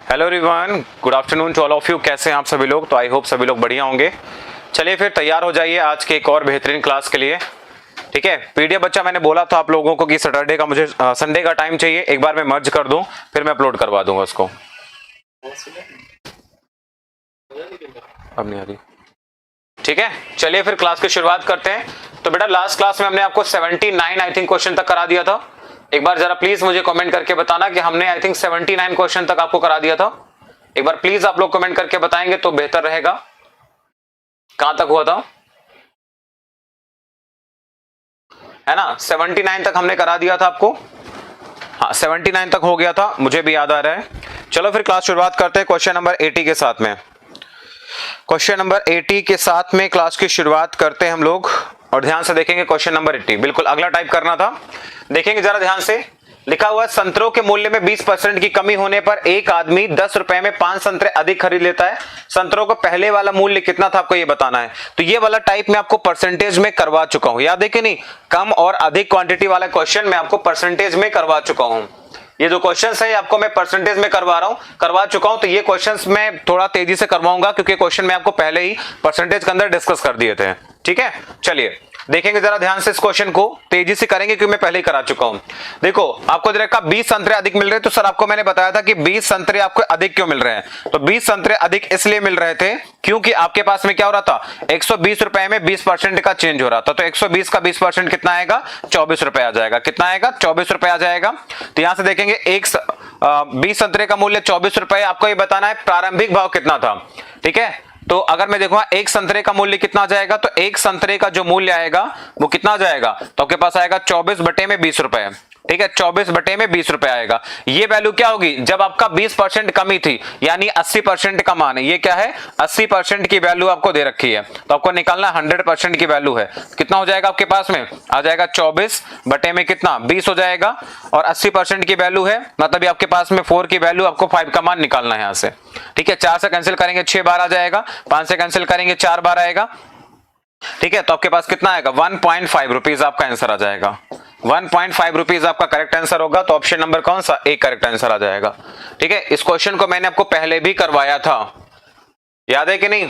Hello everyone, good afternoon to all of you. कैसे हैं आप सभी लोग? तो आई होप सभी लोग बढ़िया होंगे। चलिए फिर तैयार हो जाइए आज के एक और बेहतरीन क्लास के लिए। ठीक है, पीडीएफ बच्चा मैंने बोला था आप लोगों को कि सैटरडे का मुझे संडे का टाइम चाहिए, एक बार मैं मर्ज कर दूं फिर मैं अपलोड करवा दूंगा उसको। अब नहीं आ रही। ठीक है, चलिए फिर क्लास की शुरुआत करते हैं। तो बेटा लास्ट क्लास में हमने आपको 79 आई थिंक क्वेश्चन तक करा दिया था। एक बार जरा प्लीज मुझे कमेंट करके बताना कि हमने आई थिंक 79 क्वेश्चन तक आपको करा दिया था। एक बार प्लीज आप लोग कमेंट करके बताएंगे तो बेहतर रहेगा। कहां तक हुआ था? है ना, 79 तक हमने करा दिया था आपको। हाँ 79 तक हो गया था, मुझे भी याद आ रहा है। चलो फिर क्लास शुरुआत करते हैं क्वेश्चन नंबर 80 के साथ में। क्वेश्चन नंबर 80 के साथ में क्लास की शुरुआत करते हैं हम लोग, और ध्यान से देखेंगे क्वेश्चन नंबर 80 बिल्कुल अगला टाइप करना था। देखेंगे जरा ध्यान से, लिखा हुआ संतरों के मूल्य में 20% की कमी होने पर एक आदमी 10 रुपए में 5 संतरे अधिक खरीद लेता है। संतरों का पहले वाला मूल्य कितना था आपको ये बताना है। तो ये वाला टाइप में आपको परसेंटेज में करवा चुका हूं, याद है कि नहीं? कम और अधिक क्वांटिटी वाला क्वेश्चन मैं आपको परसेंटेज में करवा चुका हूं। ये जो क्वेश्चंस है आपको मैं परसेंटेज में करवा चुका हूं। तो ये क्वेश्चंस मैं थोड़ा तेजी से करवाऊंगा क्योंकि क्वेश्चन मैं आपको पहले ही परसेंटेज के अंदर डिस्कस कर दिए थे। ठीक है, चलिए देखेंगे जरा ध्यान से, इस क्वेश्चन को तेजी से करेंगे क्योंकि मैं पहले ही करा चुका हूं। देखो आपको देखा 20 संतरे अधिक मिल रहे हैं, तो सर आपको मैंने बताया था कि 20 संतरे आपको अधिक क्यों मिल रहे हैं। तो 20 संतरे अधिक इसलिए मिल रहे थे क्योंकि आपके पास में क्या हो रहा था, 120 रुपए में 20% का चेंज हो रहा था। तो 120 का 20% कितना आएगा? 24 रुपए आ जाएगा। कितना आएगा? 24 रुपए आ जाएगा। तो यहां से देखेंगे 20 संतरे का मूल्य 24 रुपए, आपको ये बताना है प्रारंभिक भाव कितना था। ठीक है, तो अगर मैं देखूंगा एक संतरे का मूल्य कितना आ जाएगा, तो एक संतरे का जो मूल्य आएगा वो कितना आ जाएगा, तो आपके पास आएगा 24 बटे में 20 रुपए। ठीक है, 24 बटे में 20 रुपए आएगा। ये वैल्यू क्या होगी? जब आपका 20% कमी थी, यानी 80% का मान है। ये क्या है? 80% की वैल्यू आपको दे रखी है, तो आपको निकालना 100% की वैल्यू है। कितना हो जाएगा आपके पास में? आ जाएगा 24 बटे में कितना? 20 हो जाएगा। और 80% की वैल्यू है, मतलब आपके पास में 4 की वैल्यू, आपको 5 का मान निकालना है यहां से। ठीक है, 4 से कैंसिल करेंगे 6 बार आ जाएगा, 5 से कैंसिल करेंगे 4 बार आएगा। ठीक है, तो आपके पास कितना आएगा? 1.5 रुपीज आपका आंसर आ जाएगा। 1.5 रुपीज आपका करेक्ट आंसर होगा। तो ऑप्शन नंबर कौन सा? ए करेक्ट आंसर आ जाएगा। ठीक है, इस क्वेश्चन को मैंने आपको पहले भी करवाया था, याद है कि नहीं?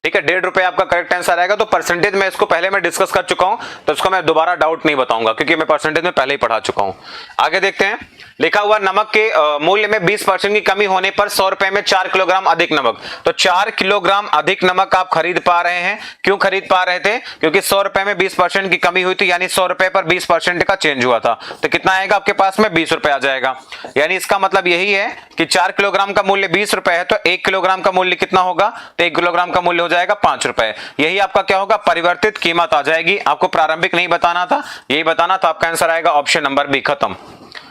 ठीक है, 1.5 रुपए आपका करेक्ट आंसर आएगा। तो परसेंटेज में इसको पहले मैं डिस्कस कर चुका हूं, तो इसको मैं दोबारा डाउट नहीं बताऊंगा क्योंकि मैं परसेंटेज में पहले ही पढ़ा चुका हूं। आगे देखते हैं, लिखा हुआ नमक के मूल्य में 20% की कमी होने पर 100 रुपए में 4 किलोग्राम अधिक नमक। तो 4 किलोग्राम अधिक नमक आप खरीद पा रहे हैं। क्यों खरीद पा रहे थे? क्योंकि 100 रुपए में 20% की कमी हुई थी, यानी 100 रुपए पर 20% का चेंज हुआ था। तो कितना आएगा आपके पास में? 20 रुपए आ जाएगा। यानी इसका मतलब यही है कि 4 किलोग्राम का मूल्य 20 रुपए है, तो 1 किलोग्राम का मूल्य कितना होगा? तो 1 किलोग्राम का मूल्य हो जाएगा 5 रुपए। यही आपका क्या होगा? परिवर्तित कीमत आ जाएगी। आपको प्रारंभिक नहीं बताना था, यही बताना था। आपका आंसर आएगा ऑप्शन नंबर बी, खत्म।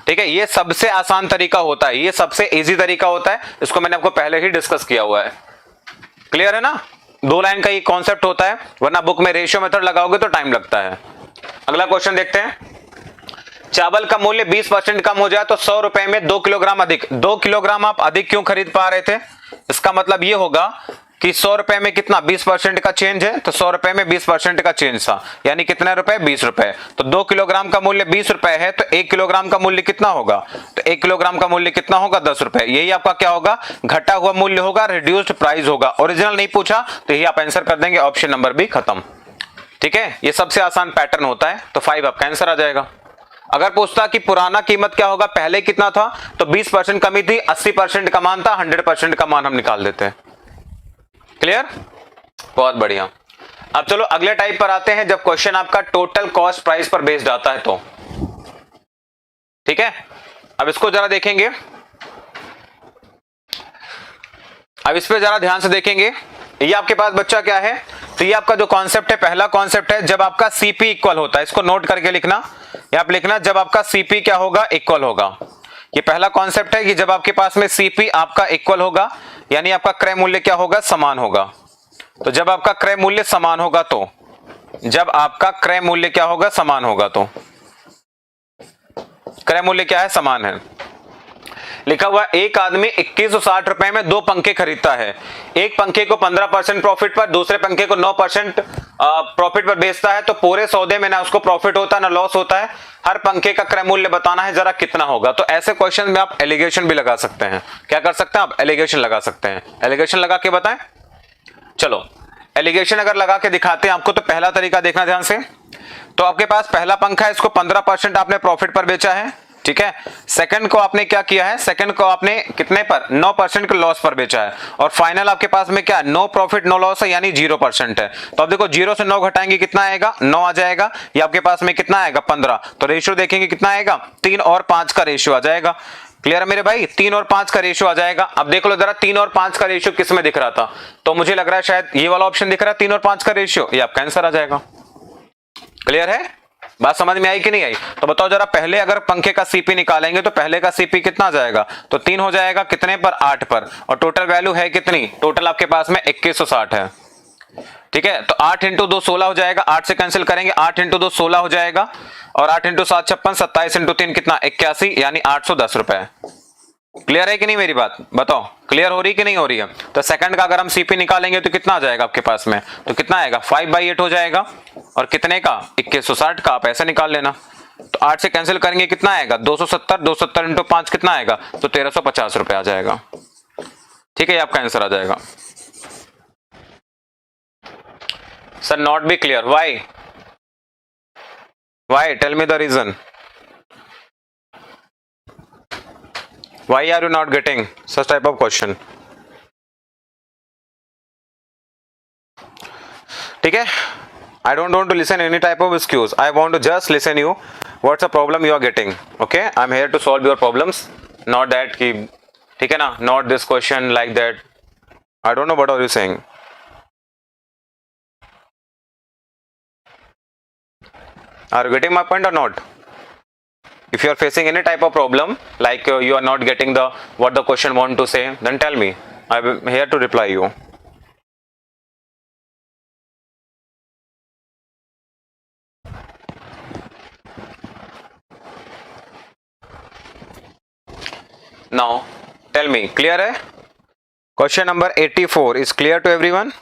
ठीक है, ये सबसे आसान तरीका होता है, ये सबसे इजी तरीका होता है। इसको मैंने आपको पहले ही डिस्कस किया हुआ है। क्लियर है ना? 2 लाइन का ये कॉन्सेप्ट होता है, वरना बुक में रेशियो मेथड लगाओगे तो टाइम लगता है। अगला क्वेश्चन देखते हैं। चावल का मूल्य 20% कम हो जाए तो 100 रुपए में 2 किलोग्राम अधिक। 2 किलोग्राम आप अधिक क्यों खरीद पा रहे थे? इसका मतलब ये होगा कि 100 रुपए में कितना? 20% का चेंज है, तो 100 रुपए में 20% का चेंज था, यानी कितने रुपए? 20 रुपए। तो 2 किलोग्राम का मूल्य 20 रुपए है, तो 1 किलोग्राम का मूल्य कितना होगा? तो 1 किलोग्राम का मूल्य कितना होगा? 10 रुपए। यही आपका क्या होगा? घटा हुआ मूल्य होगा, रिड्यूस्ड प्राइस होगा। ओरिजिनल नहीं पूछा तो यही आप आंसर कर देंगे, ऑप्शन नंबर बी, खत्म। ठीक है, ये सबसे आसान पैटर्न होता है। तो 5 आपका आंसर आ जाएगा। अगर पूछता कि पुराना कीमत क्या होगा, पहले कितना था, तो 20% कमी थी, 80% का मान था, 100% का मान हम निकाल देते हैं। क्लियर? बहुत बढ़िया। अब चलो अगले टाइप पर आते हैं, जब क्वेश्चन आपका टोटल कॉस्ट प्राइस पर बेस्ड आता है तो। ठीक है, अब इसको जरा देखेंगे, अब इस पे जरा ध्यान से देखेंगे। ये आपके पास बच्चा क्या है, तो ये आपका जो कॉन्सेप्ट है, पहला कॉन्सेप्ट है जब आपका सीपी इक्वल होता है। इसको नोट करके लिखना, आप लिखना जब आपका सीपी क्या होगा? इक्वल होगा। ये पहला कॉन्सेप्ट है कि जब आपके पास में सीपी आपका इक्वल होगा, यानी आपका क्रय मूल्य क्या होगा? समान होगा। तो जब आपका क्रय मूल्य समान होगा, तो जब आपका क्रय मूल्य क्या होगा? समान होगा। तो क्रय मूल्य क्या है? समान है। लिखा हुआ एक आदमी 2160 रुपए में 2 पंखे खरीदता है। एक पंखे को 15% प्रॉफिट पर, दूसरे पंखे को 9% प्रॉफिट पर बेचता है, तो पूरे सौदे में ना उसको प्रॉफिट होता है ना लॉस होता है। हर पंखे का क्रय मूल्य बताना है, जरा कितना होगा। तो ऐसे क्वेश्चन में आप एलिगेशन भी लगा सकते हैं। क्या कर सकते हैं आप? एलिगेशन लगा सकते हैं। एलिगेशन लगा के बताएं। चलो एलिगेशन अगर लगा के दिखाते हैं आपको, तो पहला तरीका देखना ध्यान से। तो आपके पास पहला पंखा है, इसको 15% आपने प्रॉफिट पर बेचा है, ठीक है। सेकंड को आपने क्या किया है? सेकंड को आपने कितने पर? 9% के लॉस पर बेचा है। और फाइनल आपके पास में क्या? नो प्रॉफिट नो लॉस है, यानी 0% है। तो अब देखो 0 से 9 घटाएंगे कितना आएगा? 9 आ जाएगा। ये आपके पास में कितना आएगा? 15। तो रेशियो देखेंगे कितना आएगा? 3 और 5 का रेशियो आ जाएगा। क्लियर है मेरे भाई? 3 और 5 का रेशियो आ जाएगा। अब देख लो जरा 3 और 5 का रेशियो किस में दिख रहा था? तो मुझे लग रहा है शायद ये वाला ऑप्शन दिख रहा है, 3 और 5 का रेशियो। ये आपका आंसर आ जाएगा। क्लियर है? बात समझ में आई कि नहीं आई? तो बताओ जरा, पहले अगर पंखे का सीपी निकालेंगे तो पहले का सीपी कितना आ जाएगा? तो 3 हो जाएगा। कितने पर? 8 पर। और टोटल वैल्यू है कितनी? टोटल आपके पास में 2160 है, ठीक है। तो 8 इंटू 2 16 हो जाएगा। 8 से कैंसिल करेंगे, 8 इंटू 2 16 हो जाएगा। और 8 इंटू 7 56, 27 इंटू 3 कितना? 81, यानी 810 रुपए। क्लियर है कि नहीं मेरी बात? बताओ क्लियर हो रही कि नहीं हो रही है? तो सेकंड का अगर हम सीपी निकालेंगे तो कितना आ जाएगा आपके पास में? तो कितना आएगा? 5/8 हो जाएगा। और कितने का? 2160 का। आप ऐसे निकाल लेना। तो 8 से कैंसिल करेंगे कितना आएगा? 270। 270 इंटू 5 कितना आएगा? तो 1350 रुपए आ जाएगा, ठीक है। ये आपका आंसर आ जाएगा। Sir not be clear, why? Why? Tell me the reason. Why are you not getting such type of question? ठीक है, I don't want to listen any type of excuse. I want to just listen you. What's the problem you are getting? Okay, I'm here to solve your problems. Not that कि, ठीक है ना? Not this question like that. I don't know what are you saying. Are you getting my point or not? If you are facing any type of problem, like you are not getting the what the question want to say, then tell me. I am here to reply you. Now, tell me, clear है? Question number 84 is clear to everyone?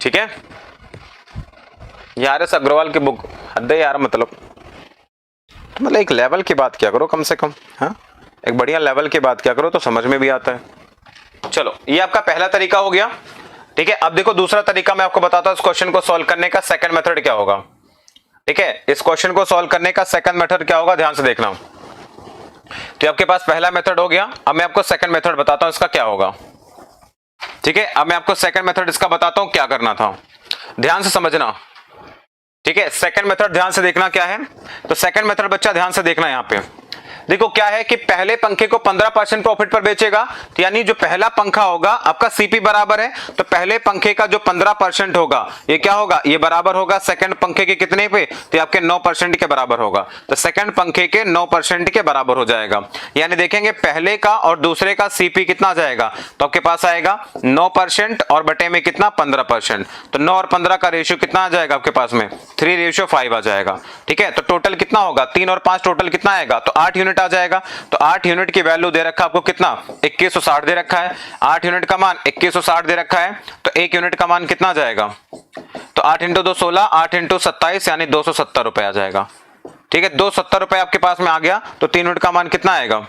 ठीक है यार, इस अग्रवाल की book हद है यार। मतलब एक लेवल की बात क्या करो कम से कम। हाँ, एक बढ़िया लेवल की बात क्या करो तो समझ में भी आता है। चलो ये आपका पहला तरीका हो गया, ठीक है। अब देखो दूसरा तरीका मैं आपको बताता हूं इस क्वेश्चन को सॉल्व करने का सेकंड मेथड क्या होगा, ठीक है। इस क्वेश्चन को सॉल्व करने का सेकंड मेथड क्या होगा, ध्यान से देखना। तो आपके पास पहला मेथड हो गया, अब मैं आपको सेकंड मेथड बताता हूं इसका क्या होगा, ठीक है। अब मैं आपको सेकंड मेथड इसका बताता हूं क्या करना था, ध्यान से समझना, ठीक है। सेकंड मेथड ध्यान से देखना क्या है। तो सेकंड मेथड बच्चा ध्यान से देखना, यहां पे देखो क्या है कि पहले पंखे को 15% प्रॉफिट पर बेचेगा, तो यानी जो पहला पंखा होगा आपका सीपी बराबर है, तो पहले पंखे का जो 15% होगा ये क्या होगा, ये बराबर होगा सेकंड पंखे के कितने पे, तो आपके 9% के बराबर होगा। तो सेकंड पंखे के 9% के बराबर हो जाएगा, यानी देखेंगे पहले का और दूसरे का सीपी कितना आ जाएगा, तो आपके पास आएगा 9% और बटे में कितना 15%। तो 9 और 15 का रेशियो कितना आ जाएगा आपके पास में 3:5 आ जाएगा, ठीक है। तो टोटल कितना होगा, 3 और 5 टोटल कितना आएगा, तो 8 यूनिट आ जाएगा। तो 8 यूनिट की वैल्यू दे रखा आपको कितना 2160 दे रखा है, 8 यूनिट का मान 2160 दे रखा है। तो 1 यूनिट का मान कितना आ जाएगा, तो 8 इंटू 2 16, 8 इंटू 27 यानी 270 रुपए आ जाएगा, ठीक है। 270 रुपए आपके पास में आ गया, तो 3 यूनिट का मान कितना आएगा,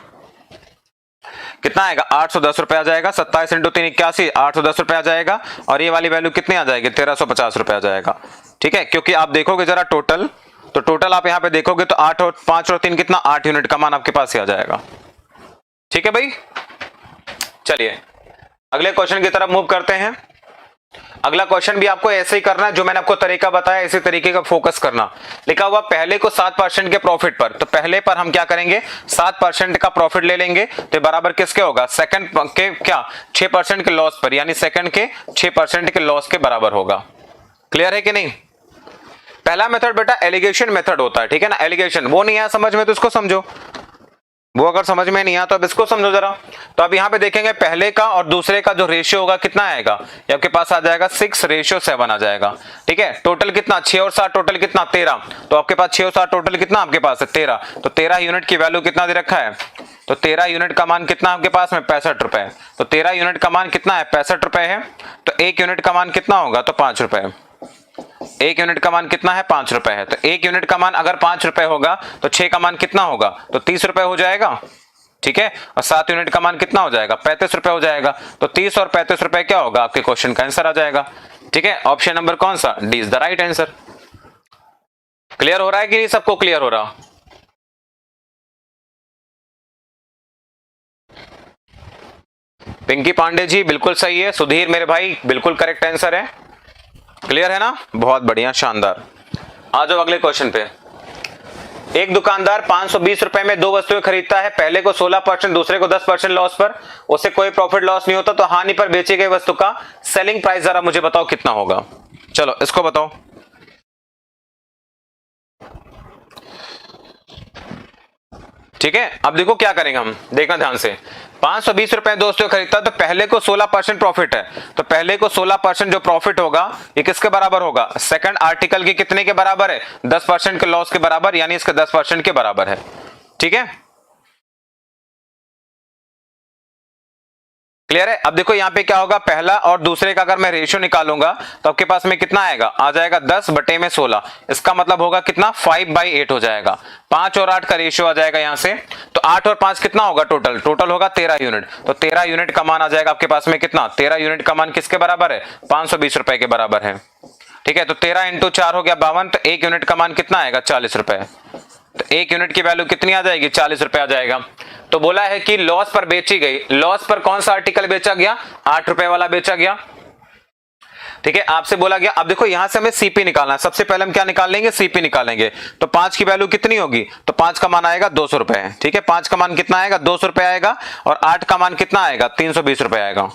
कितना आएगा 810 रुपए आ जाएगा। 27 इंटू 3 81, 810 रुपए आ जाएगा। और ये वाली वैल्यू कितनी आ जाएगी 1350 रुपए आ जाएगा, ठीक है। क्योंकि आप देखोगे जरा टोटल, तो टोटल आप यहां पे देखोगे तो 8 और 5 और 3 कितना 8 यूनिट का मान आपके पास ही आ जाएगा, ठीक है भाई। चलिए अगले क्वेश्चन की तरफ मूव करते हैं। अगला क्वेश्चन भी आपको ऐसे ही करना है, जो मैंने आपको तरीका बताया इसी तरीके का फोकस करना। लिखा हुआ पहले को 7% के प्रॉफिट पर, तो पहले पर हम क्या करेंगे 7% का प्रॉफिट ले लेंगे, तो बराबर किसके होगा, सेकंड के क्या 6% के लॉस पर, यानी सेकंड के 6% के लॉस के बराबर होगा। क्लियर है कि नहीं, पहला मेथड बेटा एलिगेशन मेथड होता है, ठीक है ना, एलिगेशन। वो नहीं आया समझ में तो इसको समझो, वो अगर समझ में नहीं आया तो अब इसको समझो जरा। तो अब यहाँ पे देखेंगे पहले का और दूसरे का जो रेशियो होगा कितना आएगा, ये आपके पास आ जाएगा 6:7 आ जाएगा, ठीक है। टोटल कितना 6 और 7 टोटल कितना 13, तो आपके पास 6 और 7 टोटल कितना आपके पास है 13, तो 13 यूनिट की वैल्यू कितना दे रखा है, तो 13 यूनिट का मान कितना आपके पास में 65 रुपए, तो 13 यूनिट का मान कितना है 65 रुपए है, तो 1 यूनिट का मान कितना होगा तो 5 रुपए, 1 यूनिट का मान कितना है 5 रुपए है, तो 1 यूनिट का मान अगर 5 रुपए होगा तो 6 का मान कितना होगा तो 30 रुपए हो जाएगा, ठीक है। और 7 यूनिट का मान कितना हो जाएगा 35 रुपए हो जाएगा, तो 30 और 35 रुपए क्या होगा आपके क्वेश्चन का आंसर आ जाएगा, ठीक है। ऑप्शन नंबर कौन सा, D is the right answer. Clear हो रहा है कि नहीं, सबको क्लियर हो रहा। पिंकी पांडे जी बिल्कुल सही है, सुधीर मेरे भाई बिल्कुल करेक्ट आंसर है, क्लियर है ना, बहुत बढ़िया शानदार। आ जाओ अगले क्वेश्चन पे। एक दुकानदार 520 रुपए में 2 वस्तुएं खरीदता है, पहले को 16% दूसरे को 10% लॉस पर, उसे कोई प्रॉफिट लॉस नहीं होता, तो हानि पर बेची गई वस्तु का सेलिंग प्राइस जरा मुझे बताओ कितना होगा। चलो इसको बताओ। ठीक है, अब देखो क्या करेंगे हम, देखना ध्यान से। 520 रुपए दोस्तों खरीदता तो पहले को 16% प्रॉफिट है, तो पहले को 16% जो प्रॉफिट होगा ये किसके बराबर होगा, सेकंड आर्टिकल के कितने के बराबर है 10% के लॉस के बराबर, यानी इसके 10% के बराबर है, ठीक है। क्लियर है। अब देखो यहाँ पे क्या होगा, पहला और दूसरे का अगर मैं रेशियो निकालूंगा तो आपके पास में कितना आएगा, आ जाएगा 10/16, इसका मतलब होगा कितना 5/8 हो जाएगा। 5 और 8 का रेशियो आ जाएगा यहाँ से, तो 8 और 5 कितना होगा टोटल होगा 13 यूनिट, तो 13 यूनिट का मान आ जाएगा आपके पास में कितना, 13 यूनिट का मान किसके बराबर है 520 रुपए के बराबर है, ठीक है। तो 13 × 4 हो गया 52, तो 1 यूनिट का मान कितना आएगा 40 रुपए, तो 1 यूनिट की वैल्यू कितनी आ जाएगी 40 रुपए आ जाएगा। तो बोला है कि लॉस पर बेची गई, लॉस पर कौन सा आर्टिकल बेचा गया 8 रुपए वाला बेचा गया, ठीक है, आपसे बोला गया। अब देखो यहां से हमें सीपी निकालना है, सबसे पहले हम क्या निकाल लेंगे सीपी निकालेंगे, तो 5 की वैल्यू कितनी होगी, तो 5 का मान आएगा 200 रुपए, ठीक है, 5 का मान कितना आएगा 200 रुपए आएगा, और 8 का मान कितना आएगा 320 रुपए आएगा,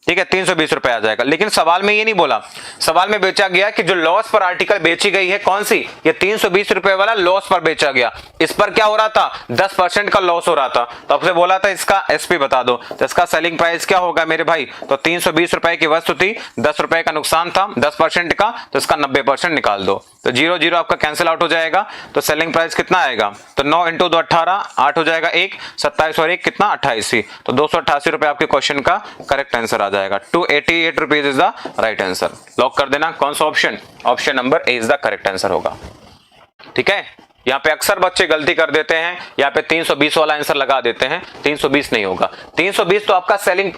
ठीक है, 320 रुपए आ जाएगा। लेकिन सवाल में ये नहीं बोला, सवाल में बेचा गया कि जो लॉस पर आर्टिकल बेची गई है कौन सी, ये 320 रुपए वाला लॉस पर बेचा गया, इस पर क्या हो रहा था 10% का लॉस हो रहा था, तो आपसे बोला था इसका एसपी बता दो, तो इसका सेलिंग प्राइस क्या होगा मेरे भाई, तो 320 रुपए की वस्तु थी, 10 रुपए का नुकसान था 10% का, तो इसका 90% निकाल दो, तो 0 आपका कैंसिल आउट हो जाएगा, तो सेलिंग प्राइस कितना आएगा, तो 9 × 2 18, 8 हो जाएगा 1, 27 और 1 कितना 28, तो 288 रुपए आपके क्वेश्चन का करेक्ट आंसर आ जाएगा। 288 rupees is the right answer. Lock कर देना कौन सा option, option number A is the correct answer होगा, ठीक है। यहाँ पे अक्सर बच्चे गलती कर देते हैं, यहाँ पे 320 वाला आंसर लगा देते हैं, 320 नहीं होगा, 320 तो आपका सेलिंग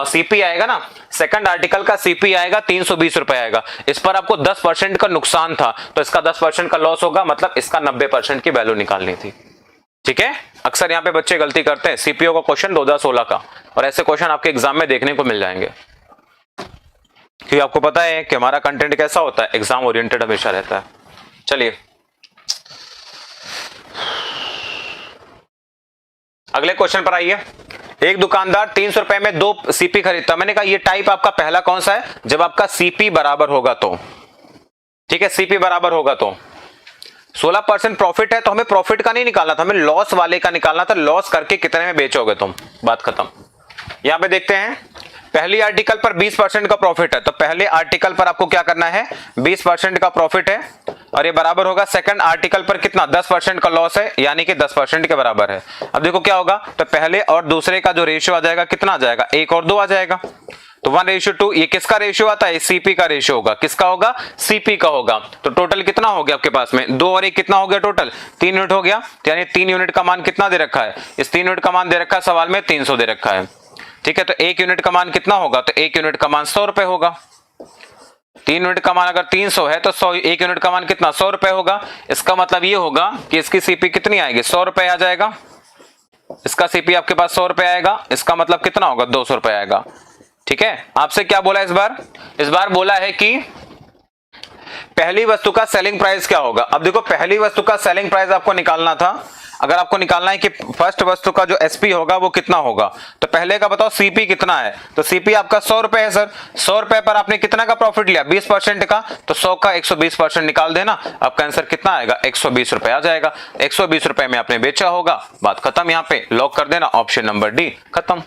सीपी आएगा ना, सेकंड आर्टिकल का सीपी आएगा 320 रुपए आएगा, इस पर आपको 10% का नुकसान था, तो इसका 10% का लॉस होगा, मतलब इसका 90% की वैल्यू निकालनी थी, ठीक है। अक्सर यहाँ पे बच्चे गलती करते हैं। सीपीओ का क्वेश्चन 2016 का, और ऐसे क्वेश्चन आपके एग्जाम में देखने को मिल जाएंगे, क्योंकि आपको पता है कि हमारा कंटेंट कैसा होता है, एग्जाम ओरिएंटेड हमेशा रहता है। चलिए अगले क्वेश्चन पर आइए। एक दुकानदार 300 रुपए में 2 सीपी खरीदता, मैंने कहा ये टाइप आपका पहला कौन सा है, जब आपका सीपी बराबर होगा तो, ठीक है, सीपी बराबर होगा तो 16% प्रॉफिट है, तो हमें प्रॉफिट का नहीं निकालना था, हमें लॉस वाले का निकालना था, लॉस करके कितने में बेचोगे तुम, बात खत्म। यहां पे देखते हैं पहली आर्टिकल पर 20% का प्रॉफिट है, तो पहले आर्टिकल पर आपको क्या करना है 20% का प्रॉफिट है, और ये बराबर होगा सेकंड आर्टिकल पर कितना 10% का लॉस है, यानी कि 10% के बराबर है। अब देखो क्या होगा, तो पहले और दूसरे का जो रेशियो आ जाएगा कितना आ जाएगा 1 और 2 आ जाएगा, तो 1:2, ये किसका रेशियो आता है सीपी का रेशियो होगा, किसका होगा सीपी का होगा, तो टोटल कितना हो गया आपके पास में 2 और 1 कितना हो गया टोटल 3 यूनिट हो गया, यानी 3 यूनिट का मान कितना दे रखा है, इस 3 यूनिट का मान दे रखा है सवाल में 300 दे रखा है, ठीक है। तो 1 यूनिट का मान कितना होगा, तो 1 यूनिट का मान 100 रुपए होगा, 3 यूनिट का मान अगर 300 है तो 1 यूनिट का मान कितना 100 रुपए होगा, इसका मतलब ये होगा कि इसकी सीपी कितनी आएगी 100 रुपए आ जाएगा, इसका सीपी आपके पास 100 रुपए आएगा, इसका मतलब कितना होगा 200 रुपए आएगा, ठीक है। आपसे क्या बोला इस बार बोला है कि पहली वस्तु का सेलिंग प्राइस क्या होगा। अब देखो पहली वस्तु का सेलिंग प्राइस आपको निकालना था, अगर आपको निकालना है कि फर्स्ट वस्तु का जो एसपी होगा वो कितना होगा, तो पहले का बताओ सीपी कितना है, तो सीपी आपका 100 रुपए है सर। 100 रुपए पर आपने कितना का प्रॉफिट लिया, 20% का, तो 100 का 120% निकाल देना, आपका आंसर कितना आएगा, 120 रुपए आ जाएगा। 120 रुपए में आपने बेचा होगा, बात खत्म। यहाँ पे लॉक कर देना, ऑप्शन नंबर डी, खत्म।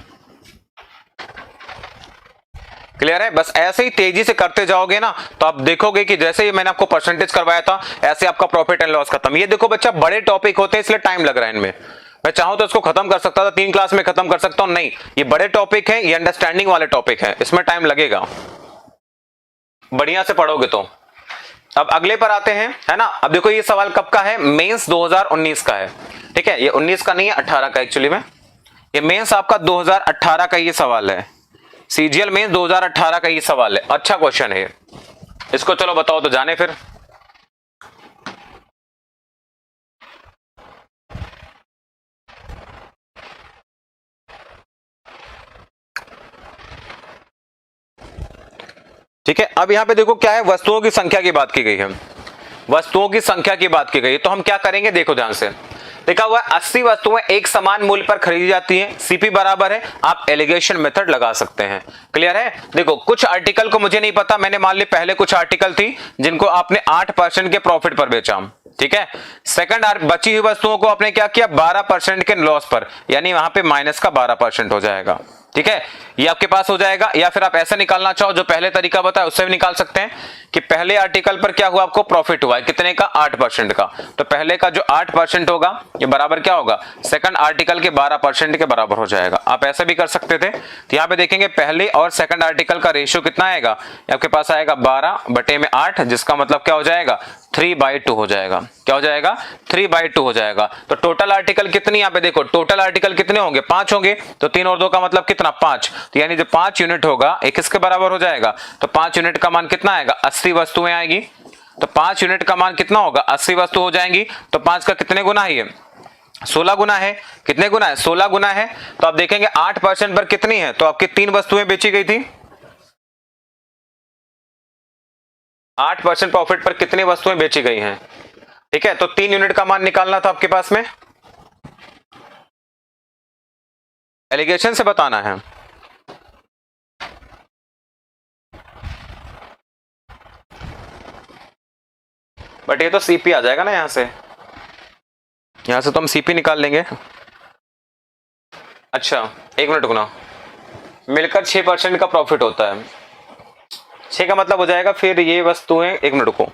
क्लियर है? बस ऐसे ही तेजी से करते जाओगे ना तो आप देखोगे कि जैसे ही मैंने आपको परसेंटेज करवाया था ऐसे आपका प्रॉफिट एंड लॉस खत्म। ये देखो बच्चा, बड़े टॉपिक होते हैं इसलिए टाइम लग रहा है इनमें। मैं चाहूं तो इसको खत्म कर सकता था, 3 क्लास में खत्म कर सकता हूं, नहीं, ये बड़े टॉपिक है, ये अंडरस्टैंडिंग वाले टॉपिक है, इसमें टाइम लगेगा, बढ़िया से पढ़ोगे तो। अब अगले पर आते हैं, है ना। अब देखो ये सवाल कब का है, मेंस 2019 का है, ठीक है। ये 19 का नहीं है, 18 का एक्चुअली में, ये मेंस आपका 2018 का ये सवाल है, सीजीएल मेंस 2018 का ये सवाल है। अच्छा क्वेश्चन है, इसको चलो बताओ तो जाने फिर। ठीक है, अब यहां पे देखो क्या है, वस्तुओं की संख्या की बात की गई है, वस्तुओं की संख्या की बात की गई है। तो हम क्या करेंगे, देखो ध्यान से, देखा हुआ 80 वस्तुएं एक समान मूल्य पर खरीदी जाती हैं, सीपी बराबर है, आप एलिगेशन मेथड लगा सकते हैं। क्लियर है? देखो कुछ आर्टिकल को मुझे नहीं पता, मैंने मान ली पहले कुछ आर्टिकल थी जिनको आपने 8% के प्रॉफिट पर बेचा, ठीक है। सेकंड, बची हुई वस्तुओं को आपने क्या किया, 12% के लॉस पर, यानी वहां पे माइनस का 12% हो जाएगा, ठीक है। ये आपके पास हो जाएगा, या फिर आप ऐसा निकालना चाहो जो पहले तरीका बताया उससे भी निकाल सकते हैं कि पहले आर्टिकल पर क्या हुआ, आपको प्रॉफिट हुआ है कितने का, 8% का, तो पहले का जो 8% होगा ये बराबर क्या होगा, सेकंड आर्टिकल के 12% के बराबर हो जाएगा। आप ऐसा भी कर सकते थे। तो यहाँ पे देखेंगे पहले और सेकंड आर्टिकल का रेशियो कितना आएगा, आपके पास आएगा 12/8, जिसका मतलब क्या हो जाएगा, 3/2 हो जाएगा। क्या हो जाएगा, 3/2 हो जाएगा। तो टोटल आर्टिकल कितनी, यहाँ पे देखो टोटल आर्टिकल कितने होंगे, 5 होंगे, तो 3 और 2 का मतलब कितना, 5, तो यानी जो 5 यूनिट होगा एक किसके बराबर हो जाएगा, तो 5 यूनिट का मान कितना आएगा, 80 वस्तुएं आएगी, तो 5 यूनिट का मान कितना होगा, 80 वस्तु हो जाएंगी। तो 5 का कितने गुना है, 16 गुना है, कितने गुना है, 16 गुना है। तो आप देखेंगे 8% पर कितनी है, तो आपकी 3 वस्तुएं बेची गई थी, 8% प्रॉफिट पर कितनी वस्तुएं बेची गई हैं, ठीक है। तो 3 यूनिट का मान निकालना था आपके पास में, एलिगेशन से बताना है। बट ये तो सीपी आ जाएगा ना, यहां से तो हम सीपी निकाल लेंगे। अच्छा एक मिनट रुकना, मिलकर 6% का प्रॉफिट होता है, 6 का मतलब हो जाएगा फिर ये वस्तुएं, एक मिनट रुको,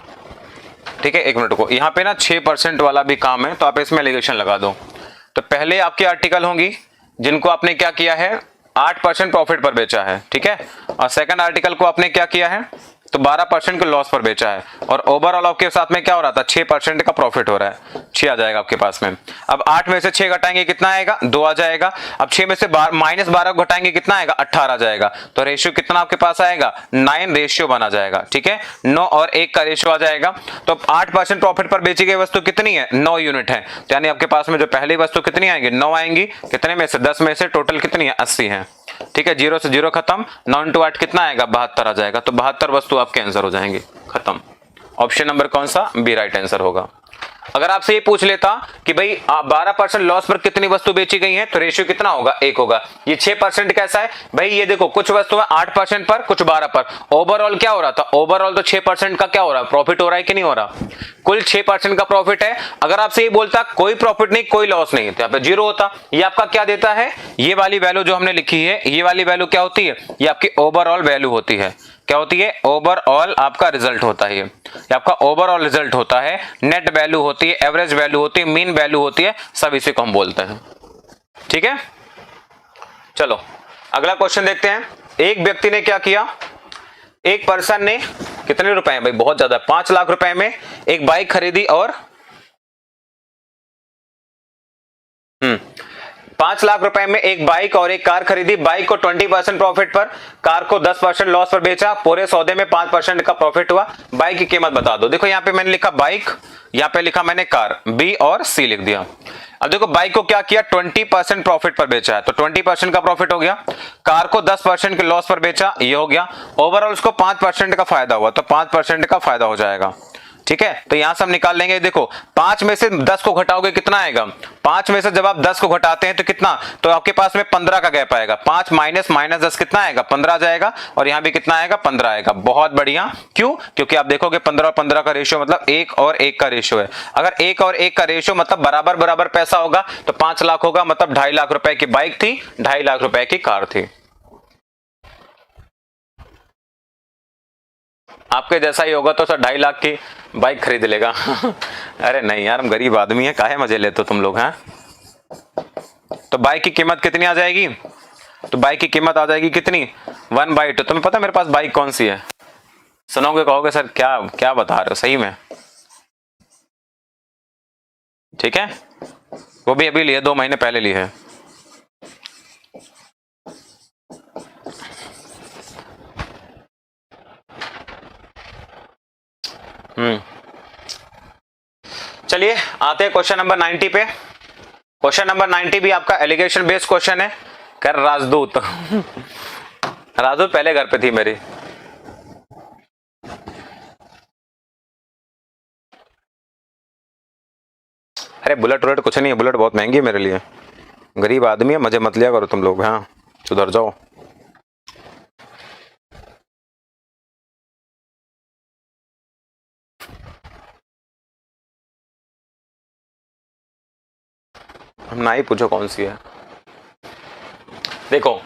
ठीक है, एक मिनट रुको, यहाँ पे ना 6% वाला भी काम है, तो आप इसमें एलिगेशन लगा दो। तो पहले आपकी आर्टिकल होंगी जिनको आपने क्या किया है, 8% प्रॉफिट पर बेचा है, ठीक है, और सेकंड आर्टिकल को आपने क्या किया है, तो 12% के लॉस पर बेचा है, और ओवरऑल आपके साथ में क्या हो रहा था, 6% का प्रॉफिट हो रहा है, 6 आ जाएगा आपके पास में। अब 8 में से 6 घटाएंगे कितना आएगा, 2 आ जाएगा। अब 6 में से -12 घटाएंगे कितना आएगा, 18 आ जाएगा। तो रेशियो कितना आपके पास आएगा, 9:1 आ जाएगा, ठीक है, 9 और 1 का रेशियो आ जाएगा। तो 8% प्रॉफिट पर बेची गई वस्तु कितनी है, 9 यूनिट है, तो यानी आपके पास में जो पहली वस्तु कितनी आएंगी, 9 आएंगी, कितने में से, 10 में से, टोटल कितनी है, 80 है, ठीक है। 0 से 0 खत्म, 9 × 8 कितना आएगा, 72 आ जाएगा। तो 72 वस्तु आपके आंसर हो जाएंगे, खत्म। ऑप्शन नंबर कौन सा, बी राइट आंसर होगा। अगर आपसे ये पूछ लेता कि भाई 12% लॉस पर कितनी वस्तु बेची गई है, तो रेशियो कितना होगा, 1 होगा। ये 6% कैसा है भाई, ये देखो कुछ वस्तुएं 8% पर, कुछ 12 पर, ओवरऑल क्या हो रहा था, ओवरऑल तो 6% का क्या हो रहा है, प्रॉफिट हो रहा है कि नहीं हो रहा, कुल 6% का प्रॉफिट है। अगर आपसे ये बोलता कोई प्रॉफिट नहीं, कोई लॉस नहीं, तो यहाँ पे 0 होता। ये आपका क्या देता है, ये वाली वैल्यू जो हमने लिखी है, ये वाली वैल्यू क्या होती है, ये आपकी ओवरऑल वैल्यू होती है। क्या होती है, ओवरऑल आपका रिजल्ट होता है, ये आपका ओवरऑल रिजल्ट होता है, नेट वैल्यू होती है, एवरेज वैल्यू होती है, मीन वैल्यू होती है, सब इसी को हम बोलते हैं, ठीक है। चलो अगला क्वेश्चन देखते हैं। एक व्यक्ति ने क्या किया, एक पर्सन ने कितने रुपए हैं भाई, बहुत ज्यादा, 5 लाख रुपए में एक बाइक खरीदी, और 5 लाख रुपए में एक बाइक और एक कार खरीदी। बाइक को 20% प्रॉफिट पर, कार को 10% लॉस पर बेचा, पूरे सौदे में 5% का प्रॉफिट हुआ। बाइक की कीमत बता दो। देखो यहाँ पे मैंने लिखा बाइक, यहाँ पे लिखा मैंने कार, बी और सी लिख दिया। अब देखो बाइक को क्या किया, 20% प्रॉफिट पर बेचा है, तो 20% का प्रॉफिट हो गया। कार को 10% के लॉस पर बेचा, ये हो गया। ओवरऑल उसको 5% का फायदा हुआ, तो 5% का फायदा हो जाएगा, ठीक है, तो यहां से हम निकाल लेंगे। देखो 5 में से 10 को घटाओगे कितना आएगा, 5 में से जब आप 10 को घटाते हैं तो कितना, तो आपके पास में 15 का गैप आएगा। 5 माइनस माइनस 10 कितना आएगा, 15 आ जाएगा, और यहां भी कितना आएगा, 15 आएगा। बहुत बढ़िया, क्यों, क्योंकि आप देखोगे 15 और 15 का रेशियो मतलब 1 और 1 का रेशियो है। अगर 1 और 1 का रेशियो मतलब बराबर बराबर पैसा होगा तो 5 लाख होगा, मतलब 2.5 लाख रुपए की बाइक थी, 2.5 लाख रुपए की कार थी। आपके जैसा ही होगा तो सर 2.5 लाख की बाइक खरीद लेगा। अरे नहीं यार, हम गरीब आदमी हैं, काहे मजे लेते हो तुम लोग हैं। तो बाइक की कीमत कितनी आ जाएगी, तो बाइक की कीमत आ जाएगी कितनी, 1/2। तुम्हें पता है मेरे पास बाइक कौन सी है, सुनोगे कहोगे सर क्या क्या बता रहे हो, सही में। ठीक है, वो भी अभी लिए, 2 महीने पहले ली है। चलिए आते हैं क्वेश्चन नंबर 90 पे। क्वेश्चन नंबर 90 भी आपका एलिगेशन बेस्ड क्वेश्चन है। कर राजदूत राजदूत पहले घर पे थी मेरी। अरे बुलेट वुलेट कुछ नहीं है, बुलेट बहुत महंगी है मेरे लिए, गरीब आदमी है, मजे मत लिया करो तुम लोग, हाँ सुधर जाओ। हम ना ही पूछो कौन सी है। देखो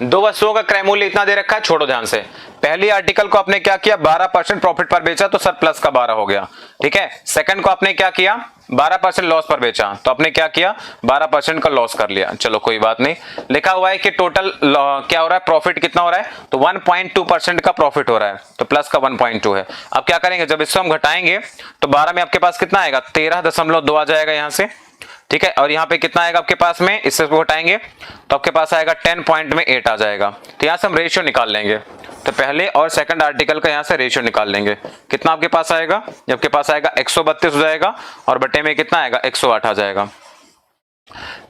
2 वस्तुओं का क्रय मूल्य इतना दे रखा है, छोड़ो ध्यान से। पहली आर्टिकल को आपने क्या किया, 12% प्रॉफिट पर बेचा तो सर प्लस का 12 हो गया। ठीक है, सेकंड को आपने क्या किया, 12% लॉस पर बेचा तो आपने क्या किया, 12% का लॉस कर लिया। चलो कोई बात नहीं, लिखा हुआ है कि टोटल क्या हो रहा है, प्रॉफिट कितना हो रहा है, तो 1.2% का प्रॉफिट हो रहा है, तो प्लस का 1.2 है। अब क्या करेंगे, जब इसको हम घटाएंगे तो 12 में आपके पास कितना आएगा, 13.2 आ जाएगा यहां से। ठीक है, और यहाँ पे कितना आएगा आपके पास में, इससे घटाएंगे तो आपके पास आएगा 10 पॉइंट में 8 आ जाएगा। तो यहाँ से हम रेशियो निकाल लेंगे, तो पहले और सेकंड आर्टिकल का यहाँ से रेशियो निकाल लेंगे। कितना आपके पास आएगा, आपके पास आएगा 132 हो जाएगा, और बटे में कितना आएगा, 108 आ जाएगा।